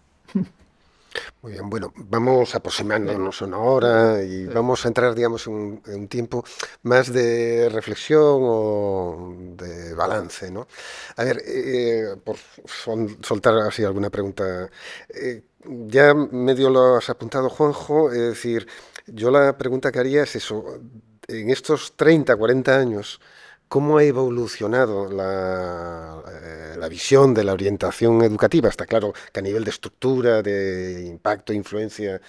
Muy bien, bueno, vamos aproximándonos a una hora y vamos a entrar, digamos, en un tiempo más de reflexión o de balance, ¿no? A ver, por soltar así alguna pregunta, ya medio lo has apuntado, Juanjo, es decir, yo la pregunta que haría es eso, en estos 30, 40 años, ¿cómo ha evolucionado la visión de la orientación educativa? Está claro que a nivel de estructura, de impacto, influencia,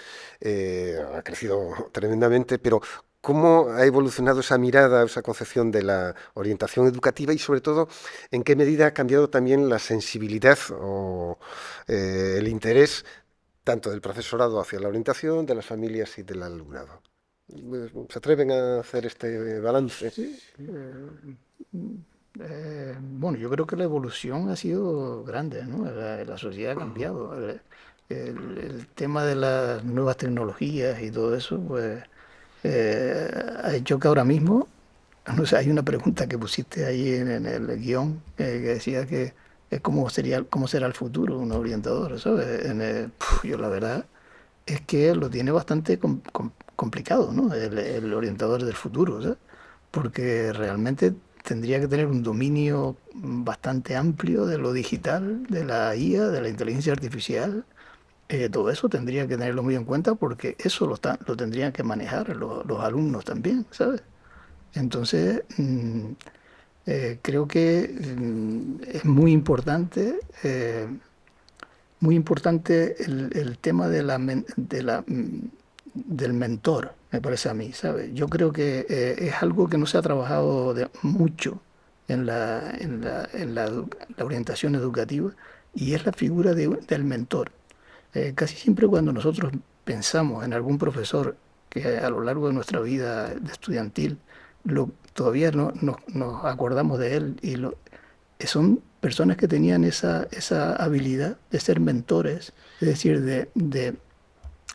ha crecido tremendamente, pero ¿cómo ha evolucionado esa mirada, esa concepción de la orientación educativa y sobre todo en qué medida ha cambiado también la sensibilidad o el interés tanto del profesorado hacia la orientación, de las familias y del alumnado? ¿Se atreven a hacer este balance? Sí, bueno, yo creo que la evolución ha sido grande, ¿no? La sociedad ha cambiado. El tema de las nuevas tecnologías y todo eso, pues, ha hecho que ahora mismo, no sé, hay una pregunta que pusiste ahí en el guión que decía que es cómo será el futuro un orientador, ¿sabes? Yo la verdad es que lo tiene bastante complicado, ¿no? El orientador del futuro, ¿sabes? Porque realmente tendría que tener un dominio bastante amplio de lo digital, de la IA, de la inteligencia artificial. Todo eso tendría que tenerlo muy en cuenta porque eso lo tendrían que manejar los alumnos también, ¿sabes? Entonces, creo que es muy importante el tema del mentor, me parece a mí, ¿sabes? Yo creo que es algo que no se ha trabajado mucho en la orientación educativa y es la figura del mentor. Casi siempre cuando nosotros pensamos en algún profesor que a lo largo de nuestra vida de estudiantil todavía no nos acordamos de él son personas que tenían esa habilidad de ser mentores, es decir, de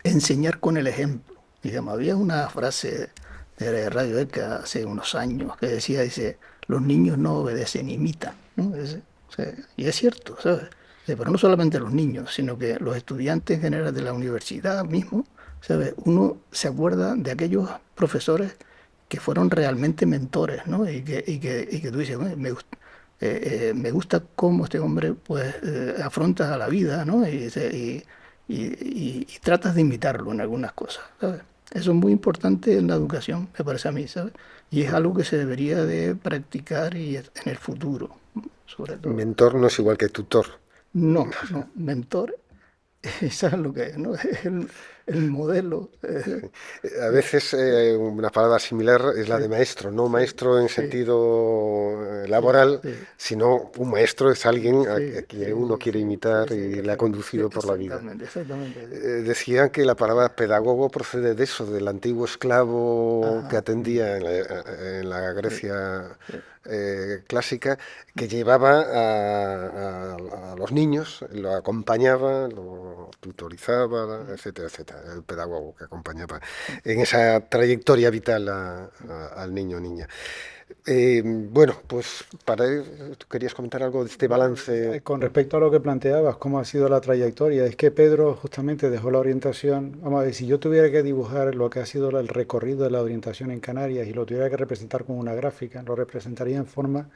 enseñar con el ejemplo. Digamos, había una frase de Radio ECA hace unos años que dice, los niños no obedecen, imitan, ¿no? O sea, y es cierto, ¿sabes? Pero no solamente los niños, sino que los estudiantes en general de la universidad mismo, ¿sabes? Uno se acuerda de aquellos profesores que fueron realmente mentores, ¿no? Y que tú dices, me gusta cómo este hombre pues afronta a la vida, ¿no? Y tratas de imitarlo en algunas cosas, ¿sabes? Eso es muy importante en la educación, me parece a mí, ¿sabes? Y es algo que se debería de practicar en el futuro, sobre todo. Mentor no es igual que tutor. No, no, mentor, eso es lo que es, ¿no? Es el modelo. A veces una palabra similar es la Sí, de maestro, no sí, maestro en sí, sentido sí, laboral, sí. sino un maestro es alguien a Sí, quien sí, uno sí, quiere sí, sí, imitar sí, y le ha conducido por la vida. exactamente, exactamente. Sí. Decían que la palabra pedagogo procede de eso, del antiguo esclavo que Ajá, atendía en la sí, Grecia sí, clásica, que llevaba a los niños, lo acompañaba, lo tutorizaba, etcétera, etcétera, el pedagogo que acompañaba en esa trayectoria vital al niño o niña. Bueno, pues ¿tú querías comentar algo de este Bueno, balance? con respecto a lo que planteabas, cómo ha sido la trayectoria, es que Pedro justamente dejó la orientación. Vamos a ver, si yo tuviera que dibujar lo que ha sido el recorrido de la orientación en Canarias y lo tuviera que representar con una gráfica, lo representaría en forma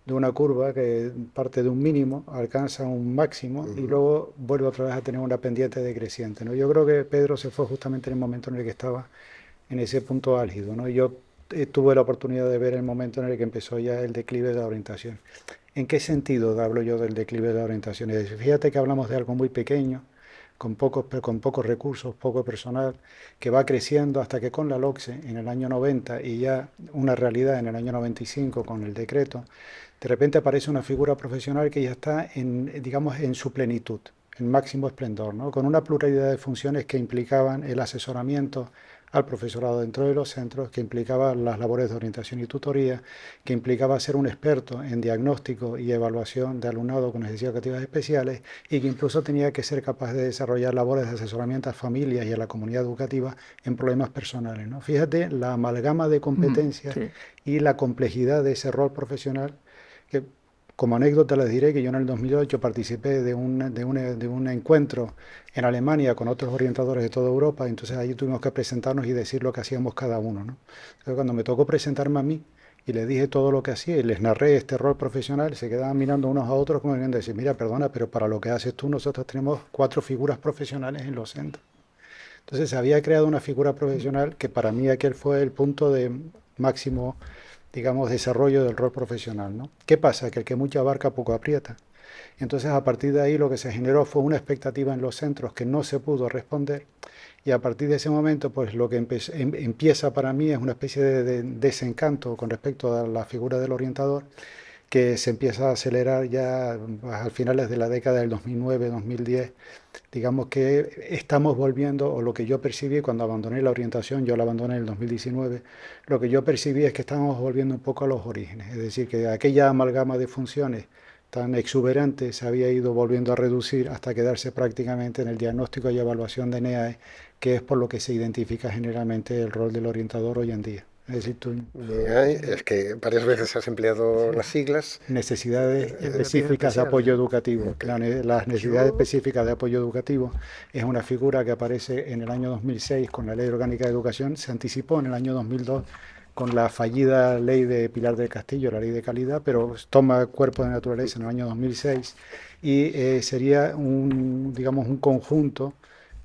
de una curva que parte de un mínimo, alcanza un máximo y Ujú. luego vuelve otra vez a tener una pendiente decreciente, ¿no? Yo creo que Pedro se fue justamente en el momento en el que estaba en ese punto álgido, ¿no? Yo tuve la oportunidad de ver el momento en el que empezó ya el declive de la orientación. ¿En qué sentido hablo yo del declive de la orientación? Es decir, fíjate que hablamos de algo muy pequeño, con pocos recursos, poco personal, que va creciendo hasta que con la LOCSE en el año 90 y ya una realidad en el año 95 con el decreto, de repente aparece una figura profesional que ya está digamos, en su plenitud, en máximo esplendor, ¿no? Con una pluralidad de funciones que implicaban el asesoramiento al profesorado dentro de los centros, que implicaba las labores de orientación y tutoría, que implicaba ser un experto en diagnóstico y evaluación de alumnado con necesidades educativas especiales y que incluso tenía que ser capaz de desarrollar labores de asesoramiento a familias y a la comunidad educativa en problemas personales, ¿no? Fíjate la amalgama de competencias sí. y la complejidad de ese rol profesional que Como anécdota les diré que yo en el 2008 participé de un encuentro en Alemania con otros orientadores de toda Europa, entonces allí tuvimos que presentarnos y decir lo que hacíamos cada uno, ¿no? Entonces cuando me tocó presentarme a mí y les dije todo lo que hacía y les narré este rol profesional, se quedaban mirando unos a otros como queriendo decir, mira, perdona, pero para lo que haces tú nosotros tenemos 4 figuras profesionales en los centros. Entonces se había creado una figura profesional que para mí aquel fue el punto de máximo, digamos, desarrollo del rol profesional, ¿no? ¿Qué pasa? Que el que mucho abarca poco aprieta. Entonces a partir de ahí lo que se generó fue una expectativa en los centros que no se pudo responder y a partir de ese momento pues lo que empieza para mí es una especie de desencanto con respecto a la figura del orientador que se empieza a acelerar ya a finales de la década del 2009-2010. Digamos que estamos volviendo, o lo que yo percibí cuando abandoné la orientación, yo la abandoné en el 2019, lo que yo percibí es que estamos volviendo un poco a los orígenes, es decir, que aquella amalgama de funciones tan exuberante se había ido volviendo a reducir hasta quedarse prácticamente en el diagnóstico y evaluación de NEAE, que es por lo que se identifica generalmente el rol del orientador hoy en día. Es decir, tú, Es que varias veces has empleado las siglas. necesidades específicas de apoyo educativo. Las necesidades específicas de apoyo educativo es una figura que aparece en el año 2006 con la Ley Orgánica de Educación, se anticipó en el año 2002 con la fallida ley de Pilar del Castillo, la ley de calidad, pero toma cuerpo de naturaleza en el año 2006 y sería digamos, un conjunto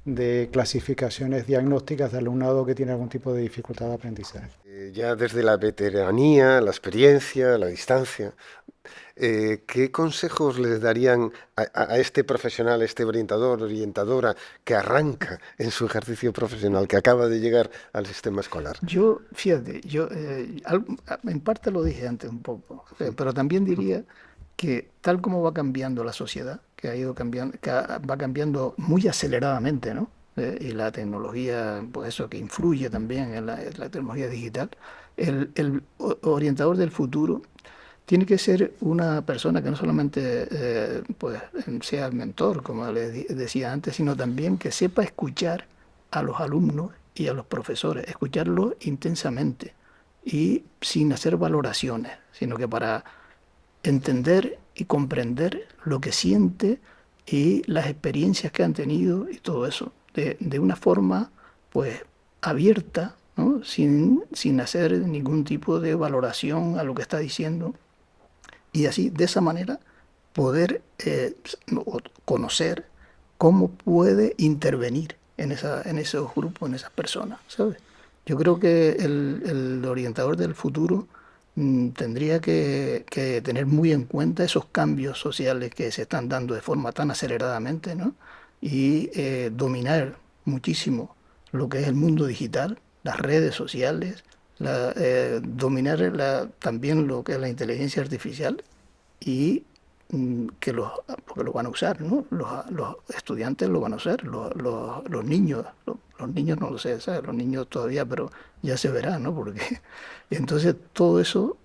de clasificaciones diagnósticas de alumnado que tiene algún tipo de dificultad de aprendizaje. Ya desde la veteranía, la experiencia, la distancia, ¿qué consejos les darían a este profesional, este orientador, orientadora que arranca en su ejercicio profesional, que acaba de llegar al sistema escolar? Yo, fíjate, en parte lo dije antes un poco, pero también diría que tal como va cambiando la sociedad, que ha ido cambiando, va cambiando muy aceleradamente, ¿no? Y la tecnología, pues eso que influye también en la tecnología digital, el orientador del futuro tiene que ser una persona que no solamente pues, sea el mentor, como les decía antes, sino también que sepa escuchar a los alumnos y a los profesores, escucharlos intensamente y sin hacer valoraciones, sino que para entender y comprender lo que siente y las experiencias que han tenido y todo eso, de una forma pues abierta, ¿no? Sin hacer ningún tipo de valoración a lo que está diciendo y así, de esa manera, poder conocer cómo puede intervenir en esos grupos, en esas personas, ¿sabes? Yo creo que el orientador del futuro tendría que tener muy en cuenta esos cambios sociales que se están dando de forma tan aceleradamente, ¿no? Y dominar muchísimo lo que es el mundo digital, las redes sociales, dominar también lo que es la inteligencia artificial y porque lo van a usar, ¿no? Los estudiantes lo van a usar, los niños, los niños no lo sé, ¿sabes? Los niños todavía, pero ya se verá, ¿no? Porque entonces todo eso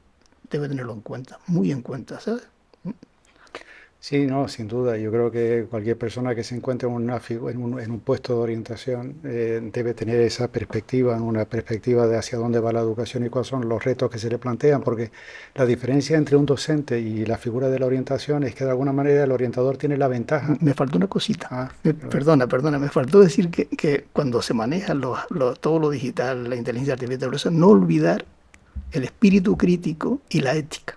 debe tenerlo en cuenta, muy en cuenta, ¿sabes? Sí, no, sin duda. Yo creo que cualquier persona que se encuentre en un puesto de orientación debe tener esa perspectiva, una perspectiva de hacia dónde va la educación y cuáles son los retos que se le plantean, porque la diferencia entre un docente y la figura de la orientación es que de alguna manera el orientador tiene la ventaja. Me faltó una cosita. Ah, Perdona, me faltó decir que cuando se maneja todo lo digital, la inteligencia artificial, eso, no olvidar el espíritu crítico y la ética.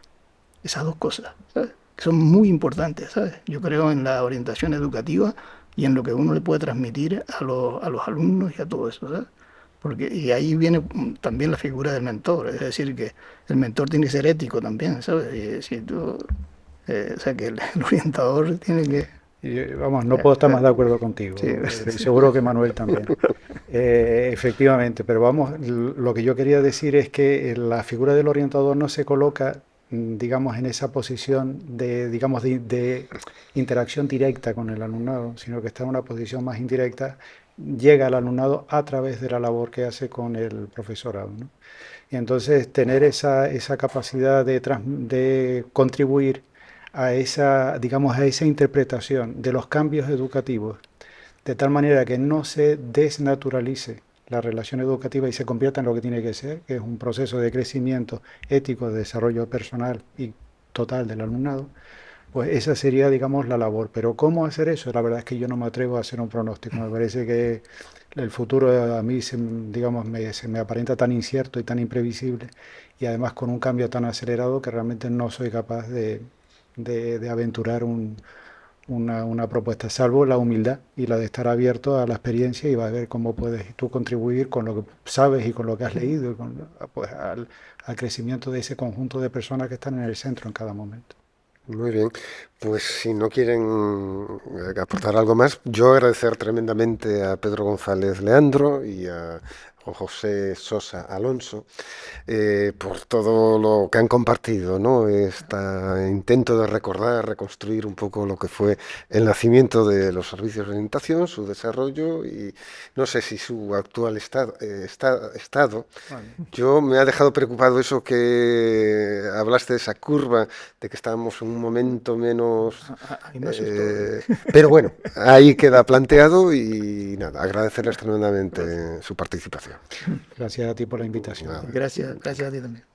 Esas dos cosas, ¿sabes? Que son muy importantes, ¿sabes? Yo creo en la orientación educativa y en lo que uno le puede transmitir a los alumnos y a todo eso, ¿sabes? Y ahí viene también la figura del mentor, es decir, que el mentor tiene que ser ético también, ¿sabes? O sea, que el orientador tiene que... Vamos, no puedo estar más de acuerdo contigo. Sí. Seguro que Manuel también. Efectivamente, pero vamos, lo que yo quería decir es que la figura del orientador no se coloca, digamos, en esa posición de interacción directa con el alumnado, sino que está en una posición más indirecta, llega al alumnado a través de la labor que hace con el profesorado, ¿no? Y entonces tener esa capacidad de contribuir a digamos, a esa interpretación de los cambios educativos, de tal manera que no se desnaturalice la relación educativa y se convierta en lo que tiene que ser, que es un proceso de crecimiento ético, de desarrollo personal y total del alumnado, pues esa sería, digamos, la labor. Pero ¿cómo hacer eso? La verdad es que yo no me atrevo a hacer un pronóstico. Me parece que el futuro a mí, digamos, se me aparenta tan incierto y tan imprevisible, y además con un cambio tan acelerado que realmente no soy capaz de aventurar una propuesta, salvo la humildad y la de estar abierto a la experiencia y va a ver cómo puedes tú contribuir con lo que sabes y con lo que has leído, y pues, al crecimiento de ese conjunto de personas que están en el centro en cada momento. Muy bien, pues si no quieren aportar algo más, yo agradecer tremendamente a Pedro González Leandro y a Juan José Sosa Alonso por todo lo que han compartido, ¿no? Este intento de recordar, reconstruir un poco lo que fue el nacimiento de los servicios de orientación, su desarrollo y no sé si su actual estado. Vale. Yo me ha dejado preocupado eso que hablaste de esa curva, de que estábamos en un momento menos... A mí me asustó. pero bueno, ahí queda planteado y nada, agradecerles tremendamente su participación. Gracias a ti por la invitación. Nada. Gracias a ti también.